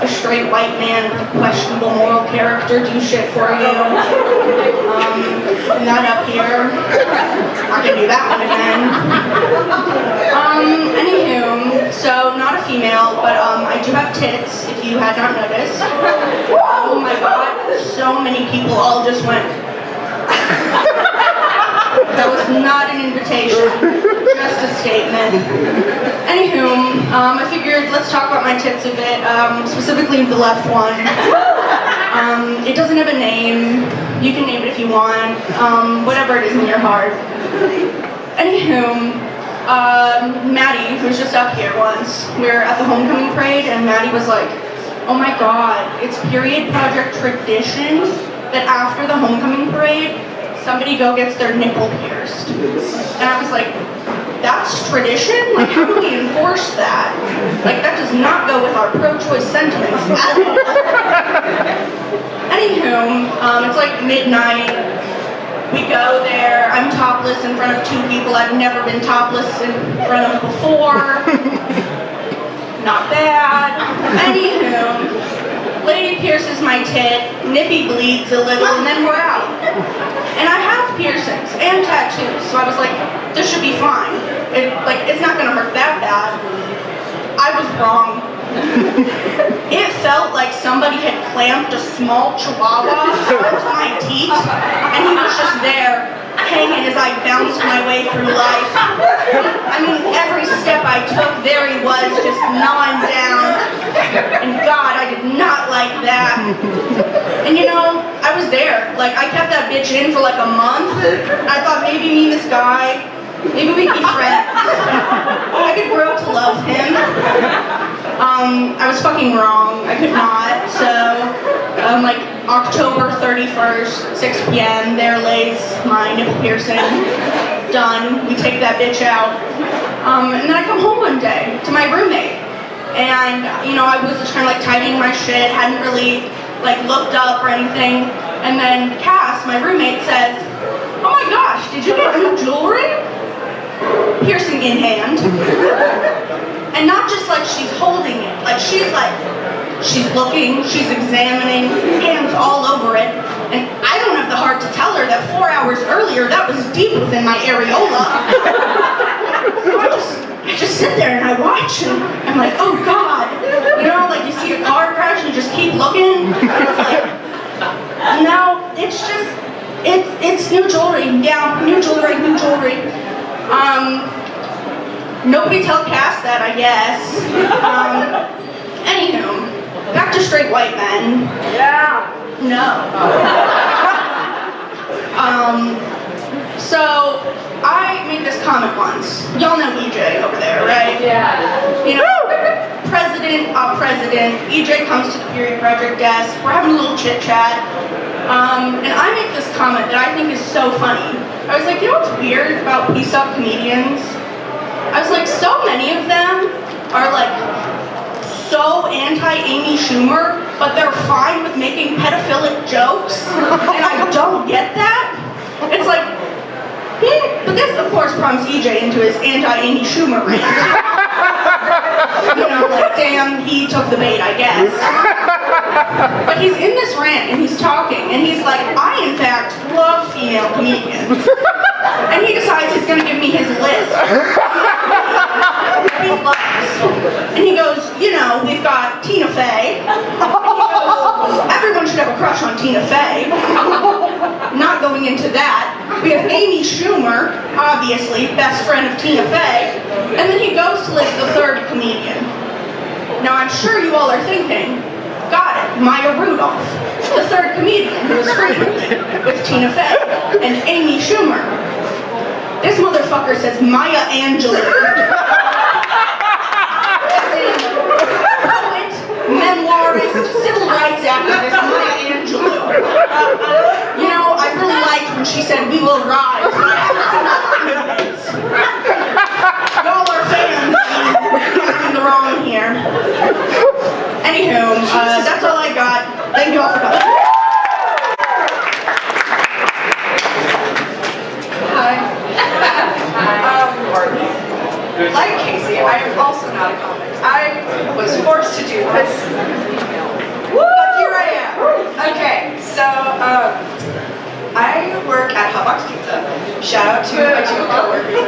a straight white man with a questionable moral character do shit for you. Not up here. I can do that one again. Anywho, so not a female, but I do have tits, if you had not noticed. Oh my god, so many people all just went. That was not an invitation, just a statement. Anywho, I figured let's talk about my tits a bit, specifically the left one. It doesn't have a name. You can name it if you want, whatever it is in your heart. Anywho, Maddie, who was just up here once, we were at the homecoming parade, and Maddie was like, oh my god, it's period project tradition that after the homecoming parade, somebody gets their nipple pierced. And I was like, that's tradition? Like, how do we enforce that? Like, that does not go with our pro-choice sentiments at all. Anywho, it's like midnight. We go there. I'm topless in front of 2 people I've never been topless in front of before. Not bad. Anywho, lady pierces my tit, nippy bleeds a little, and then we're out. And I have piercings and tattoos, so I was like, this should be fine. It's not gonna hurt that bad. I was wrong. It felt like somebody had clamped a small chihuahua to my teeth, and he was just there, hanging as I bounced my way through life. I mean, every step I took, there he was, just gnawing down. And God, I did not like that. And you know, I was there. Like, I kept that bitch in for like a month. I thought maybe me and this guy, maybe we'd be friends. I could grow to love him. I was fucking wrong. I could not. So, like October 31st, 6 p.m., there lays my nipple piercing. Done. We take that bitch out. And then I come home one day to my roommate. And, you know, I was just kind of like tidying my shit, hadn't really like looked up or anything. And then Cass, my roommate, says, oh my gosh, did you get new jewelry? Piercing in hand. And not just like she's holding it, like she's looking, she's examining, hands all over it. And I don't have the heart to tell her that 4 hours earlier, that was deep within my areola. So I just sit there and I watch and I'm like, oh God. You know, like you see a car crash and you just keep looking. And it's like, no, it's just It's new jewelry. Yeah, new jewelry. Nobody telecast that, I guess. Anywho, back to straight white men. Yeah. No. So I made this comment once. Y'all know EJ over there, right? Yeah. You know, president, EJ comes to the period project desk. We're having a little chit chat. And I make this comment that I think is so funny. I was like, you know what's weird about PSUCC comedians? I was like, so many of them are like so anti-Amy Schumer, but they're fine with making pedophilic jokes. And I don't get that. It's like, but this of course prompts EJ into his anti-Amy Schumer rant. You know, like, damn, he took the bait, I guess. But he's in this rant and he's talking and he's like, I in fact love female comedians. And he decides he's gonna give me his list. He loves. And he goes, you know, we've got Tina Fey. Everyone should have a crush on Tina Fey. Not going into that. We have Amy Schumer, obviously, best friend of Tina Fey. And then he goes to list the third comedian. Now I'm sure you all are thinking, got it, Maya Rudolph, the third comedian who was frequently with Tina Fey and Amy Schumer. This motherfucker says Maya Angelou. Poet, memoirist, civil rights activist Maya Angelou. You know, I really liked when she said, we will rise. Y'all are fans. I'm in the wrong here. Anywho, that's all I got. Thank you all for coming. Hi. Like Casey, I am also not a comic. I was forced to do this. But here I am. Okay, so I work at Hotbox Pizza. Shout out to my two coworkers.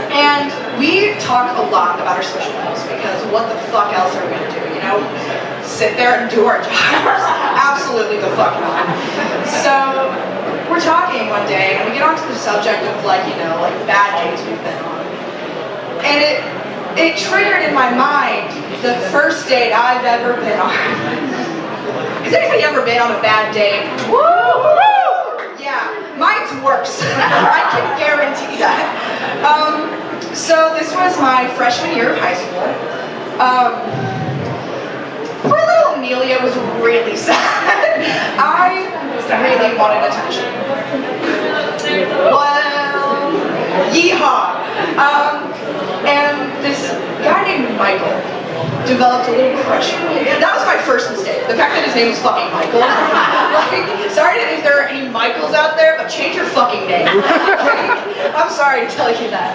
And we talk a lot about our social lives because what the fuck else are we gonna do, you know? Sit there and do our jobs? Absolutely the fuck not. So we're talking one day and we get onto the subject of like, you know, like bad dates we've been on. And it triggered in my mind the first date I've ever been on. Has anybody ever been on a bad date? Woo! Yeah, mine's worse. I can guarantee that. So this was my freshman year of high school. Poor little Amelia was really sad. I really wanted attention. Well, yeehaw. And this guy named Michael developed a little crush on me. That was my first mistake. The fact that his name was fucking Michael. Like, sorry if there are any Michaels out there, but change your fucking name. I'm sorry to tell you that.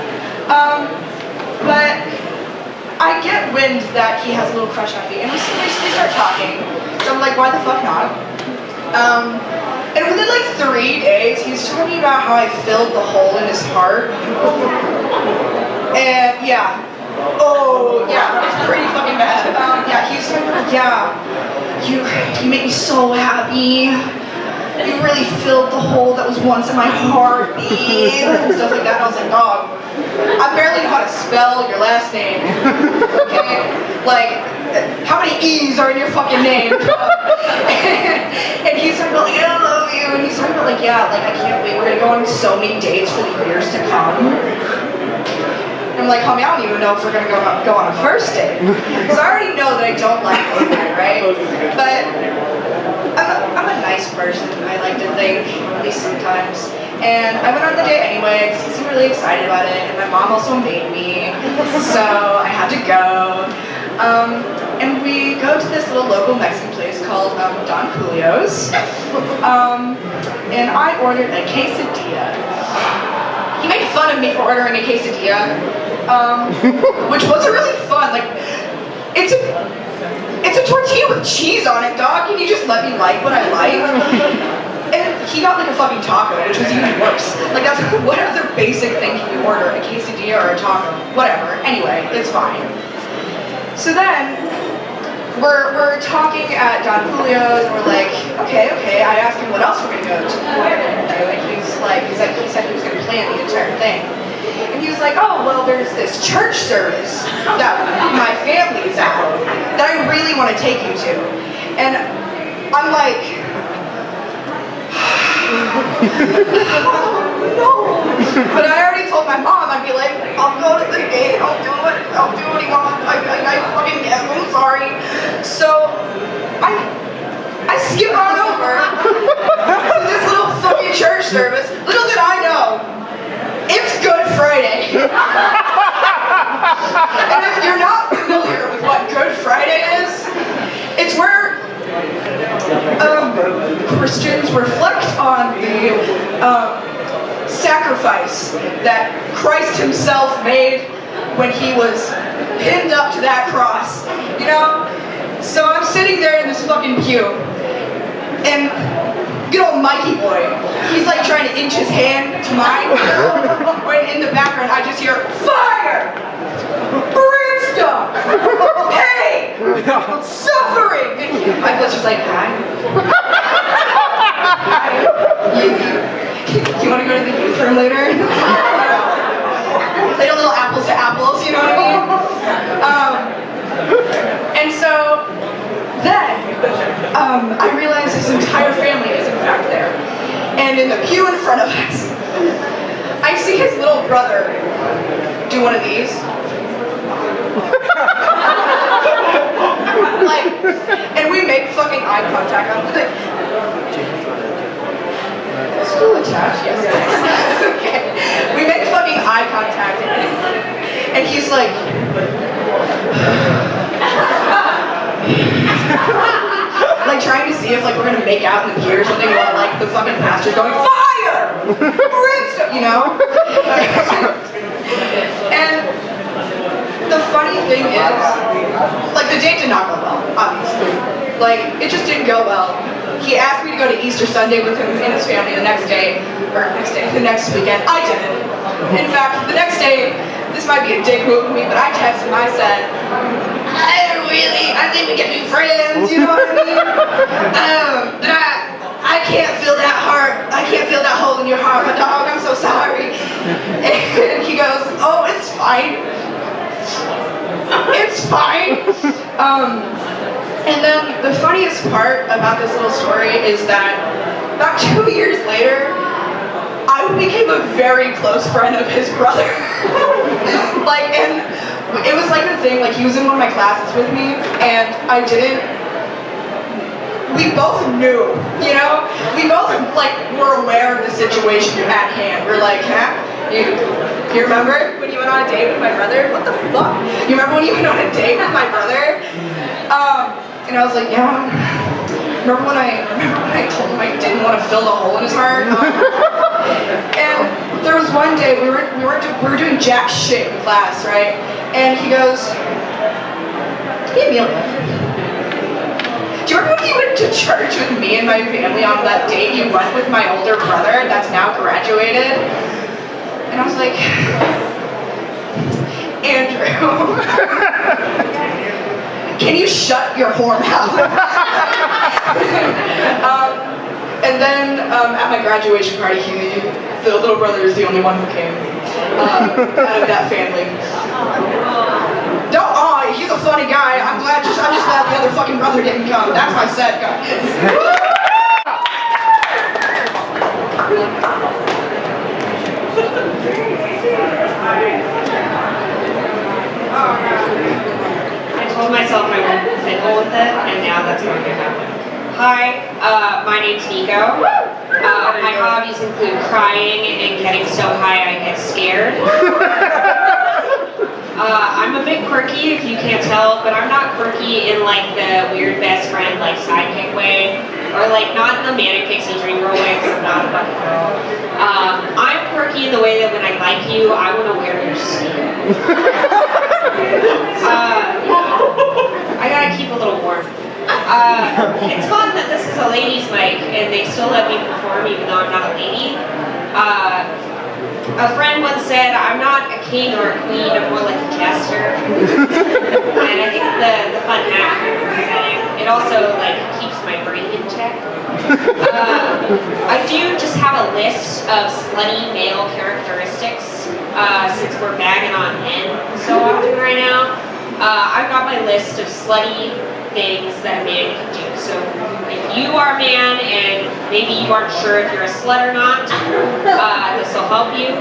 But I get wind that he has a little crush on me, and we start talking. So I'm like, why the fuck not? And within like 3 days, he's talking about how I filled the hole in his heart. And yeah. Oh, yeah, it's pretty fucking bad. Yeah, he's like, yeah, you make me so happy. You really filled the hole that was once in my heart, and stuff like that. And I was like, dog, I barely know how to spell your last name. Okay? Like, how many E's are in your fucking name? And he's talking about, like, I love you. And he's talking about, like, yeah, like, I can't wait. We're gonna go on so many dates for the years to come. I'm like, homie, I don't even know if we're gonna go on a first date. Because I already know that I don't like this guy, right? But I'm a nice person, I like to think, at least sometimes. And I went on the date anyway, because he seemed really excited about it, and my mom also made me, so I had to go. And we go to this little local Mexican place called Don Julio's, and I ordered a quesadilla. He made fun of me for ordering a quesadilla, which wasn't really fun. Like, it's a tortilla with cheese on it, dog. Can you just let me like what I like? And he got like a fucking taco, which was even worse. Like, that's what other basic thing can you order? A quesadilla or a taco? Whatever. Anyway, it's fine. So then, we're talking at Don Julio's, and we're like, okay. I asked him what else we're gonna go to, and he said he was gonna plan the entire thing. And he was like, oh, well, there's this church service that my family's at that I really want to take you to. And I'm like, oh, no. But I already told my mom, I'd be like, I'll go to the game, I'll do what he wants. I fucking am, I'm sorry. So I skip on over to this little fucking church service. Little did I know, it's Good Friday. And if you're not familiar with what Good Friday is, it's where Christians reflect on the sacrifice that Christ himself made when he was pinned up to that cross, you know? So I'm sitting there in this fucking pew, and good old Mikey boy, he's like trying to inch his hand to mine, when in the background I just hear, fire! Brimstone! Pain! Suffering! And Michael's just like, hi. You want to go to the youth room later? Play a little apples to apples, you know what I mean? And so then I realized his entire family is in fact there. And in the pew in front of us, I see his little brother do one of these. And we make fucking eye contact. I'm like, still attached, yes. Okay. We make fucking eye contact, and he's like, like trying to see if like we're gonna make out in the pew or something while like the fucking pastor's going, fire! Brimstone, you know? And the funny thing is, like the date did not go well, obviously. Like, it just didn't go well. He asked me to go to Easter Sunday with him and his family the next weekend. I didn't. In fact, the next day, this might be a dick move of me, but I texted him, I said, I think we can be friends, you know what I mean? I can't feel that heart, I can't feel that hole in your heart, my dog, I'm so sorry. And he goes, oh, it's fine. It's fine. And then the funniest part about this little story is that about 2 years later, I became a very close friend of his brother. And it was like a thing, like he was in one of my classes with me, and I didn't. We both knew, you know? We both were aware of the situation at hand. We're like, huh? You remember when you went on a date with my brother? What the fuck? You remember when you went on a date with my brother? And I was like, yeah. Remember when I told him I didn't want to fill the hole in his heart? And there was one day we were doing jack shit in class, right? And he goes, hey Amelia, do you remember when you went to church with me and my family on that date you went with my older brother that's now graduated? And I was like, Andrew, can you shut your whore mouth? And then at my graduation party, the little brother is the only one who came out of that family. He's a funny guy. I'm just glad the other fucking brother didn't come. That's my sad guy. I told myself I wouldn't fiddle with it, and now that's going to happen. Hi, my name's Nico. My hobbies include crying and getting so high I get scared. I'm a bit quirky, if you can't tell, but I'm not quirky in like the weird best friend, like sidekick way, or like not in the manic pixie dream girl way, because I'm not a fucking girl. I'm quirky in the way that when I like you, I want to wear your skin. I gotta keep a little warm. It's fun that this is a ladies' mic and they still let me perform even though I'm not a lady. A friend once said, I'm not a king or a queen, I'm more like a jester. And I think the fun hack is it also like keeps my brain in check. I do just have a list of slutty male characteristics since we're bagging on men so often right now. I've got my list of slutty things that a man can do. So if you are a man and maybe you aren't sure if you're a slut or not, this will help you.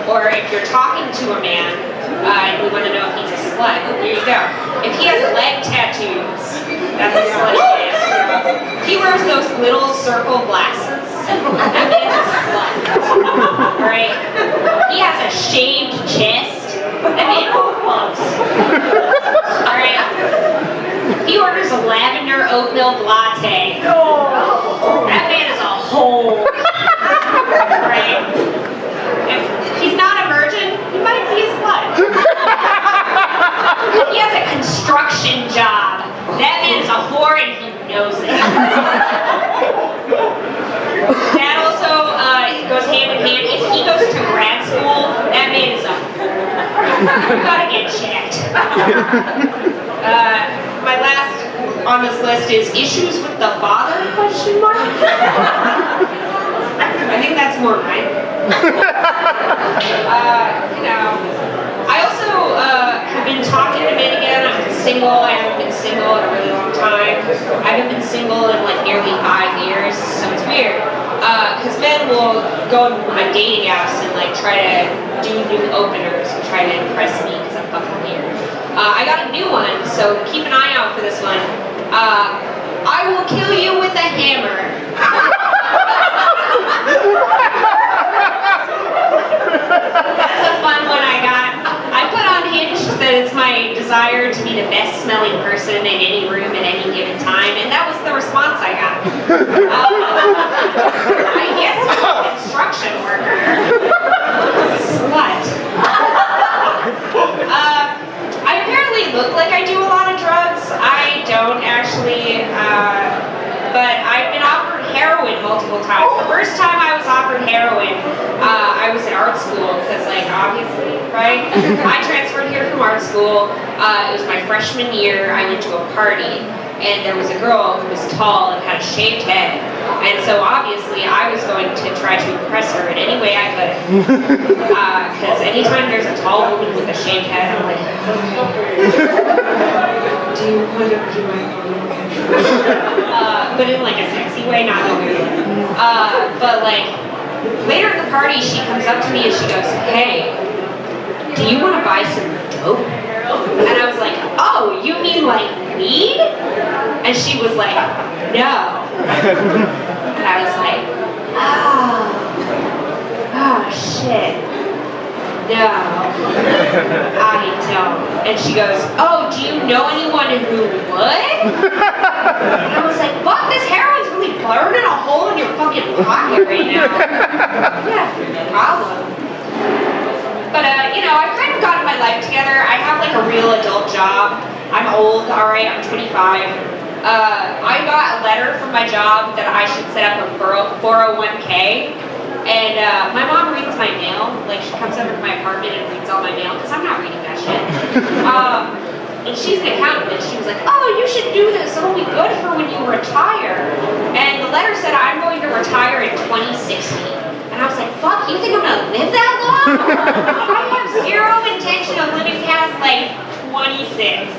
Or if you're talking to a man and we want to know if he's a slut, here you go. If he has leg tattoos, that's a slutty man. If he wears those little circle glasses, that man's a slut. Alright? He has a shaved chest, that man fucks. Alright? He orders a lavender oat milk latte. That man is a whole. Right? If he's not a virgin, he might be a slut. He has a construction job. That man is a whore and he knows it. That also goes hand in hand. If he goes to grad school, that man is a whore. You gotta get checked. My last on this list is issues with the father, question mark? I think that's more right. I also have been talking to men again. I'm single. I haven't been single in a really long time. I haven't been single in like nearly 5 years, so it's weird. Because men will go to my dating apps and like try to do new openers and try to impress me because I'm fucking weird. I got a new one, so keep an eye out for this one. I will kill you with a hammer. That's a fun one I got. I put on Hinge that it's my desire to be the best smelling person in any room at any given time, and that was the response I got. I guess I'm a construction worker. Slut. I apparently look like I do a lot of drugs. I don't actually, but I've been offered heroin multiple times. The first time I was offered heroin, I was in art school, because like obviously, right? I transferred here from art school. It was my freshman year. I went to a party, and there was a girl who was tall and had a shaved head. And so obviously I was going to try to impress her in any way I could. Because anytime there's a tall woman with a shaved head, I'm like, do you want to be my but in like a sexy way, not in a weird way. But like, later at the party, she comes up to me and she goes, hey, do you want to buy some dope? And I was like, oh, you mean like weed? And she was like, no. And I was like, oh shit. No, I don't. And she goes, oh, do you know anyone who would? And I was like, fuck, this heroin's really burning a hole in your fucking pocket right now. Yeah, no problem. But, I've kind of gotten my life together. I have like a real adult job. I'm old, alright, I'm 25. I got a letter from my job that I should set up a 401k. And my mom reads my mail. Like, she comes over to my apartment and reads all my mail, because I'm not reading that shit. And she's an accountant, and she was like, oh, you should do this. It'll be good for when you retire. And the letter said I'm going to retire in 2060. And I was like, fuck, you think I'm going to live that long? I have zero intention of living past, like, 26.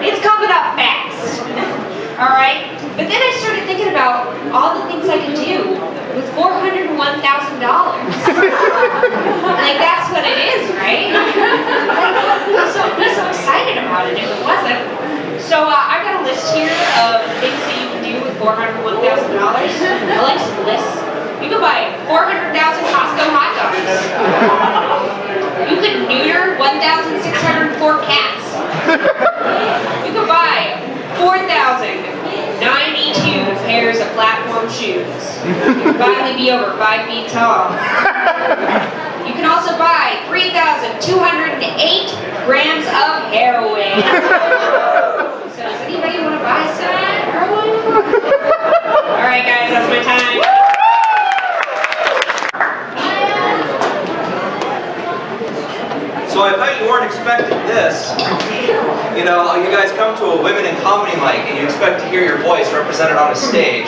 It's coming up fast. Alright? But then I started thinking about all the things I can do with $401,000. Like, that's what it is, right? I'm so excited about it if it wasn't. So I've got a list here of things that you can do with $401,000. I like some lists. You can buy 400,000 Costco hot dogs. You can neuter 1,604 cats. You can buy 4,092 pairs of platform shoes. You can finally be over 5 feet tall. You can also buy 3,208 grams of heroin. So does anybody want to buy some heroin? Alright guys, that's my time. So I bet you weren't expecting this. You know, you guys come to a women in comedy mic and you expect to hear your voice represented on a stage.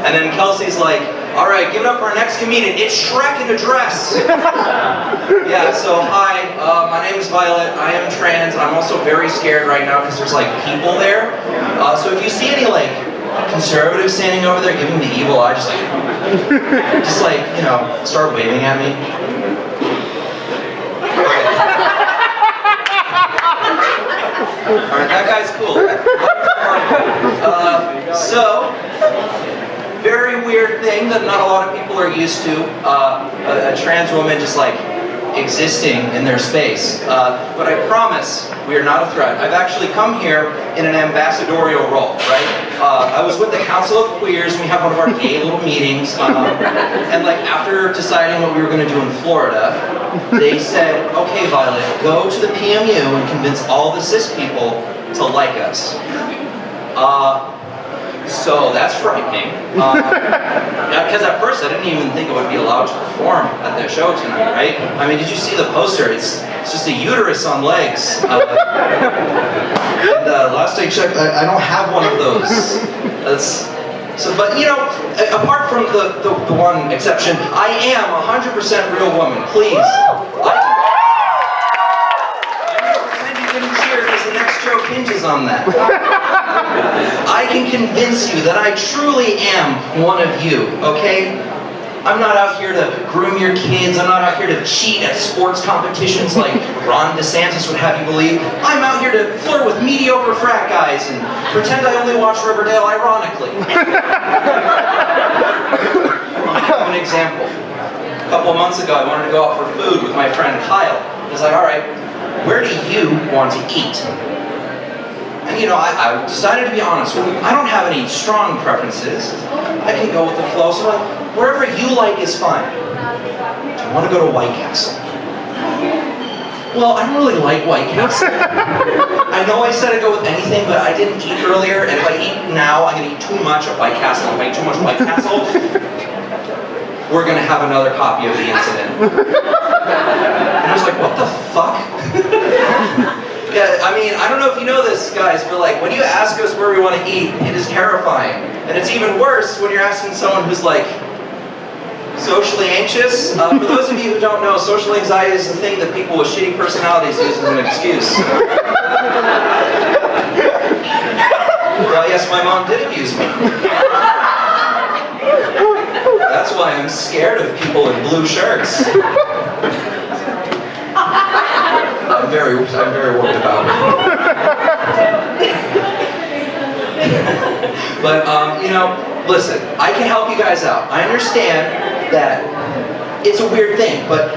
And then Kelsey's like, all right, give it up for our next comedian. It's Shrek in a dress. Yeah, so hi, my name is Violet. I am trans, and I'm also very scared right now because there's like people there. So if you see any like conservatives standing over there giving the evil eye, just like, you know, start waving at me. Alright, that guy's cool. So, very weird thing that not a lot of people are used to. A trans woman just like existing in their space. But I promise we are not a threat. I've actually come here in an ambassadorial role, right? I was with the Council of Queers and we had one of our gay little meetings. And like after deciding what we were going to do in Florida, they said, okay, Violet, go to the PMU and convince all the cis people to like us. So that's frightening. Because at first I didn't even think I would be allowed to perform at the show tonight, right? I mean, did you see the poster? It's just a uterus on legs. And last I checked, I don't have one of those. So, but you know, apart from the one exception, I am 100% real woman. Please. I'm going to pretend you didn't cheer because the next joke hinges on that. I can convince you that I truly am one of you, okay? I'm not out here to groom your kids. I'm not out here to cheat at sports competitions like Ron DeSantis would have you believe. I'm out here to flirt with mediocre frat guys and pretend I only watch Riverdale ironically. I'll give an example. A couple of months ago, I wanted to go out for food with my friend Kyle. He was like, all right, where do you want to eat? And you know, I decided to be honest with you. I don't have any strong preferences. I can go with the flow, so wherever you like is fine. Do you want to go to White Castle? Well, I don't really like White Castle. I know I said I'd go with anything, but I didn't eat earlier, and if I eat now, I'm going to eat too much at White Castle. If I eat too much White Castle, we're going to have another copy of the incident. And I was like, what the fuck? Yeah, I mean, I don't know if you know this, guys, but like, when you ask us where we want to eat, it is terrifying. And it's even worse when you're asking someone who's like, socially anxious. For those of you who don't know, social anxiety is the thing that people with shitty personalities use as an excuse. Well, yes, my mom did abuse me. That's why I'm scared of people in blue shirts. I'm very worried about it. But, you know, listen, I can help you guys out. I understand that it's a weird thing, but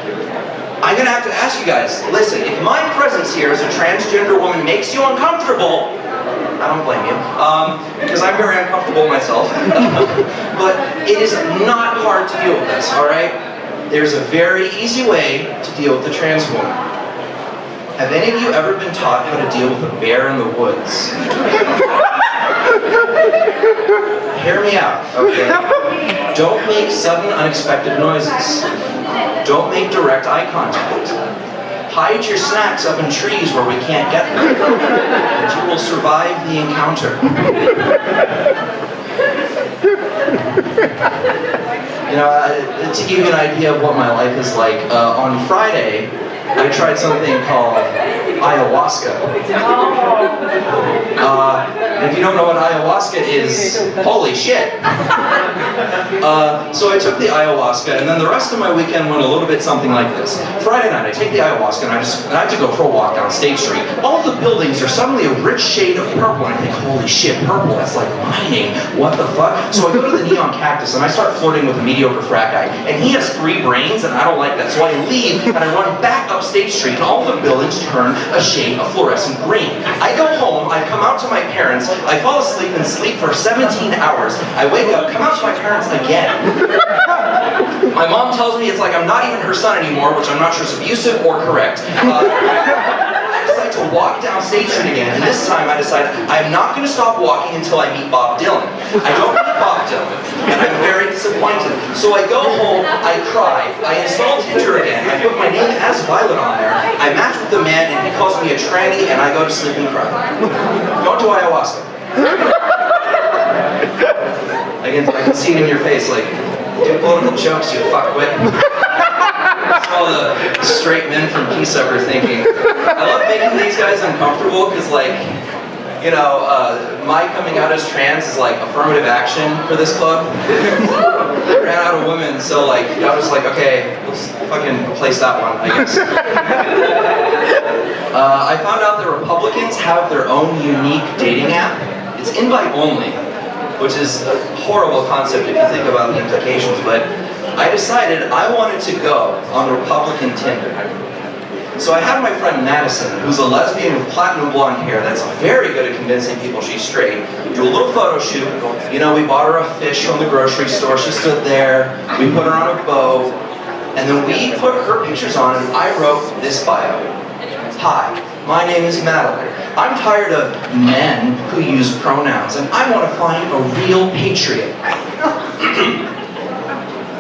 I'm gonna have to ask you guys, listen, if my presence here as a transgender woman makes you uncomfortable, I don't blame you, because I'm very uncomfortable myself, but it is not hard to deal with this, all right? There's a very easy way to deal with the trans woman. Have any of you ever been taught how to deal with a bear in the woods? Hear me out, okay? Don't make sudden, unexpected noises. Don't make direct eye contact. Hide your snacks up in trees where we can't get them, and you will survive the encounter. You know, to give you an idea of what my life is like, on Friday, I tried something called ayahuasca. And if you don't know what ayahuasca is, holy shit. So I took the ayahuasca, and then the rest of my weekend went a little bit something like this. Friday night, I take the ayahuasca, and I have to go for a walk down State Street. All the buildings are suddenly a rich shade of purple, and I think, holy shit, purple, that's like mining, what the fuck? So I go to the neon cactus, and I start flirting with a mediocre frat guy, and he has 3 brains, and I don't like that. So I leave, and I run back up State Street, and all the buildings turn a shade of fluorescent green. I go home, I come out to my parents, I fall asleep and sleep for 17 hours. I wake up, come out to my parents again. My mom tells me it's like I'm not even her son anymore, which I'm not sure is abusive or correct. I decide to walk walk down State Street again, and this time I decide I'm not going to stop walking until I meet Bob Dylan. I don't meet Bob Dylan, and I'm very disappointed. So I go home, I cry, I install Tinder again, I put my name as Violet on there, I match with the man, and he calls me a tranny, and I go to sleep and cry. Don't do ayahuasca. I can see it in your face, like, do political jokes, you fuckwit. That's all the straight men from PSUCC are thinking. I love making these guys uncomfortable because, like, you know, my coming out as trans is like affirmative action for this club. They ran out of women, so like, I was like, okay, let's fucking replace that one, I guess. I found out that Republicans have their own unique dating app. It's invite only, which is a horrible concept if you think about the implications, but I decided I wanted to go on Republican Tinder. So I had my friend Madison, who's a lesbian with platinum blonde hair that's very good at convincing people she's straight, do a little photo shoot. You know, we bought her a fish from the grocery store, she stood there, we put her on a boat, and then we put her pictures on and I wrote this bio. Hi, my name is Madeline. I'm tired of men who use pronouns and I want to find a real patriot.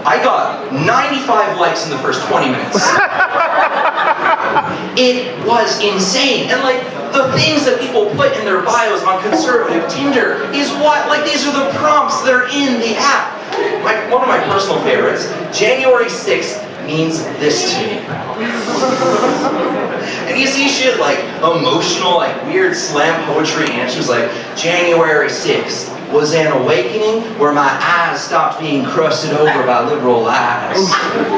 I got 95 likes in the first 20 minutes. It was insane. And like, the things that people put in their bios on conservative Tinder is what, like, these are the prompts that are in the app. One of my personal favorites, January 6th means this to me. And you see shit like emotional, like weird slam poetry answers like, January 6th was an awakening where my eyes stopped being crusted over by liberal lies.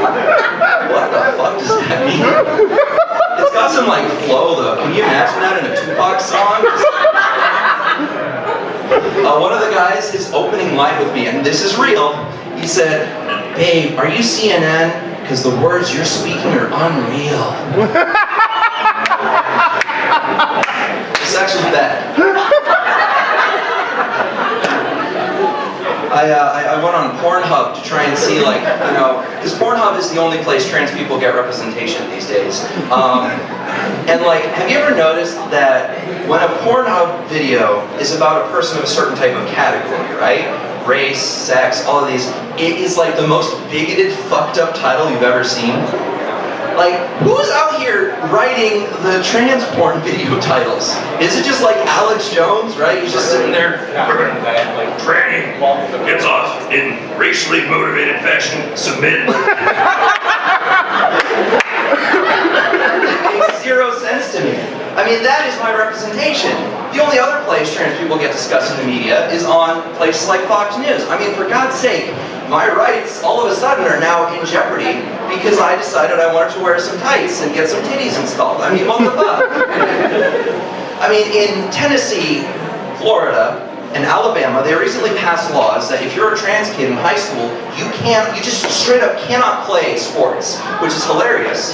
What the fuck does that mean? It's got some like flow though. Can you imagine that in a Tupac song? One of the guys is opening line with me, and this is real. He said, babe, are you CNN? Because the words you're speaking are unreal. The sex was bad. I went on Pornhub to try and see, like, you know, because Pornhub is the only place trans people get representation these days. And like, have you ever noticed that when a Pornhub video is about a person of a certain type of category, right? Race, sex, all of these, it is like the most bigoted, fucked up title you've ever seen. Like, who's out here writing the trans porn video titles? Is it just like Alex Jones, right? He's just sitting there, like, tranny gets off in racially motivated fashion, submit. It makes zero sense to me. I mean, that is my representation. The only other place trans people get discussed in the media is on places like Fox News. I mean, for God's sake, my rights all of a sudden are now in jeopardy because I decided I wanted to wear some tights and get some titties installed. I mean, what the fuck? I mean, in Tennessee, Florida, and Alabama, they recently passed laws that if you're a trans kid in high school, you just straight up cannot play sports, which is hilarious.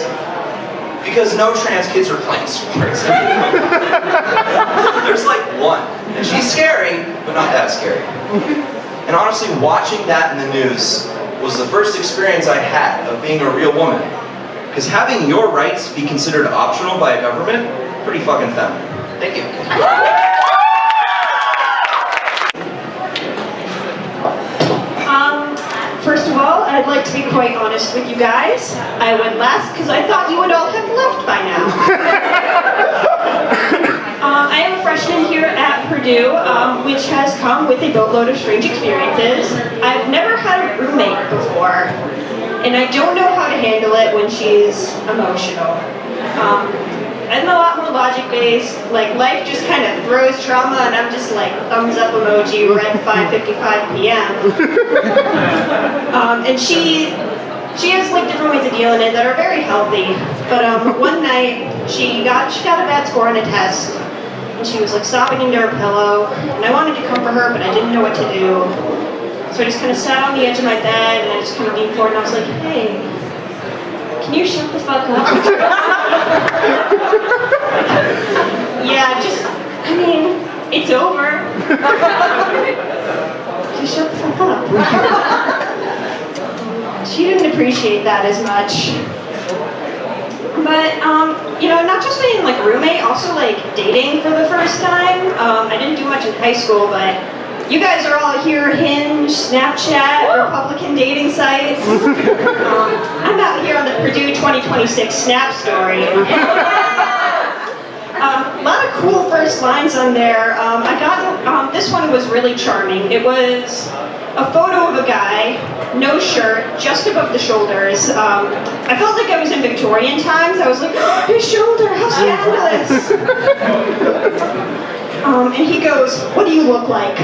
Because no trans kids are playing sports. There's like one. And she's scary, but not that scary. And honestly, watching that in the news was the first experience I had of being a real woman. Because having your rights be considered optional by a government, pretty fucking feminine. Thank you. First of all, I'd like to be quite honest with you guys. I went last because I thought you would all have left by now. I am a freshman here at Purdue, which has come with a boatload of strange experiences. I've never had a roommate before, and I don't know how to handle it when she's emotional. I'm a lot more logic-based. Like, life just kind of throws trauma, and I'm just like, thumbs up emoji, right at 5:55 p.m. And she has like different ways of dealing it that are very healthy. But one night, she got a bad score on a test, and she was like sobbing into her pillow, and I wanted to comfort her, but I didn't know what to do. So I just kind of sat on the edge of my bed, and I just kind of leaned forward, and I was like, hey, can you shut the fuck up? Yeah, I mean, it's over. Just shut the fuck up. She didn't appreciate that as much. But, not just being like roommate, also like dating for the first time. I didn't do much in high school, but you guys are all here, Hinge, Snapchat, Republican dating sites. I'm out here on the Purdue 2026 Snap story. A lot of cool first lines on there. I got, this one was really charming. It was a photo of a guy, no shirt, just above the shoulders. I felt like I was in Victorian times. I was like, oh, his shoulder, how scandalous. And he goes, what do you look like?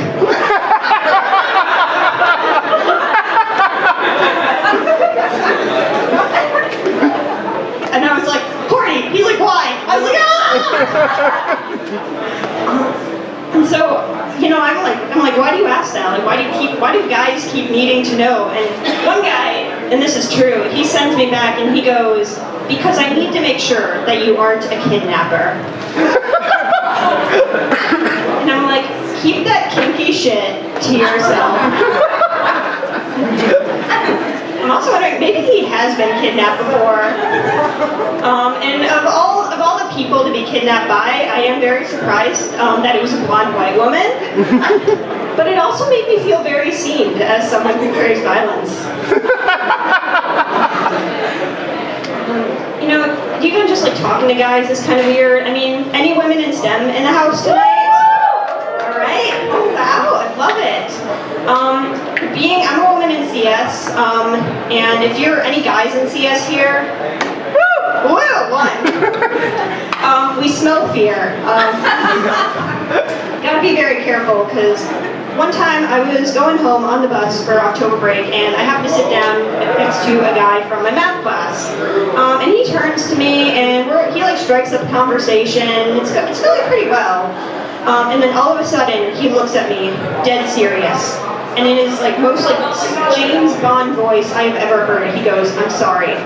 And I was like, horny. He's like, why? I was like, ah! And so, I'm like, why do you ask that? Like, why do guys keep needing to know? And one guy, and this is true, he sends me back and he goes, because I need to make sure that you aren't a kidnapper. And I'm like, keep that kinky shit to yourself. I'm also wondering, maybe he has been kidnapped before. And of all the people to be kidnapped by, I am very surprised that it was a blonde white woman. But it also made me feel very seen as someone who craves violence. Even just like talking to guys is kind of weird. I mean, any women in STEM in the house tonight? All right. Oh wow, I love it. I'm a woman in CS, and if you're any guys in CS here, we smell fear. Gotta be very careful, because one time I was going home on the bus for October break, and I happened to sit down next to a guy from my math class. And he turns to me, and he like strikes up a conversation. It's going pretty well. And then all of a sudden, he looks at me, dead serious. And in his like most like James Bond voice I have ever heard, he goes, "I'm sorry,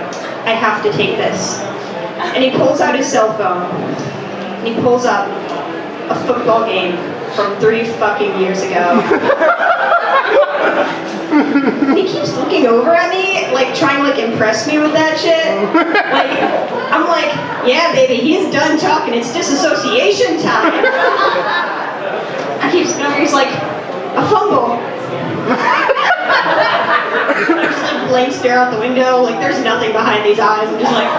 I have to take this." And he pulls out his cell phone, and he pulls up a football game from 3 fucking years ago. And he keeps looking over at me, like trying to like impress me with that shit. Like, I'm like, yeah baby, he's done talking, it's disassociation time. He's like, a fumble. I just like blank stare out the window, like there's nothing behind these eyes. I'm just like,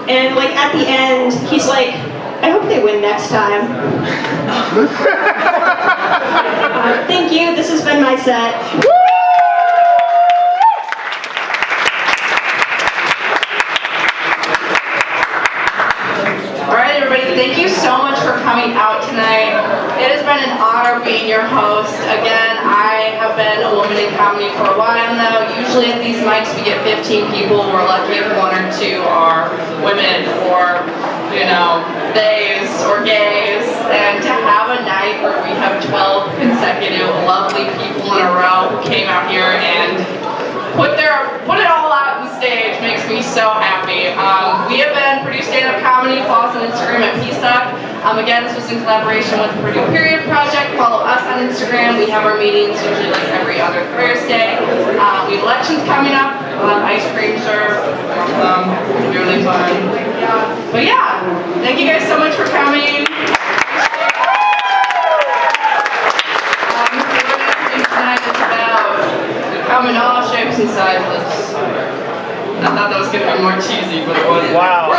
and like at the end, he's like, I hope they win next time. Thank you, this has been my set. Alright everybody, thank you so much for coming out tonight. It has been an honor being your host. Again, I have been a woman in comedy for a while now. Usually at these mics we get 15 people. We're lucky if 1 or 2 are women or, theys or gays. And to have a night where we have 12 consecutive lovely people in a row who came out here and put it all out on the stage makes me so happy. We have been Purdue Stand-Up Comedy. Follow us on Instagram at PSUCC. Again, this was in collaboration with the Purdue Period Project. Follow us on Instagram. We have our meetings usually like every other Thursday. We have elections coming up. We'll have ice cream served. Really fun. But yeah, thank you guys so much for coming. Tonight is about come in all shapes and sizes. I thought that was going to be more cheesy, but it wasn't. Wow.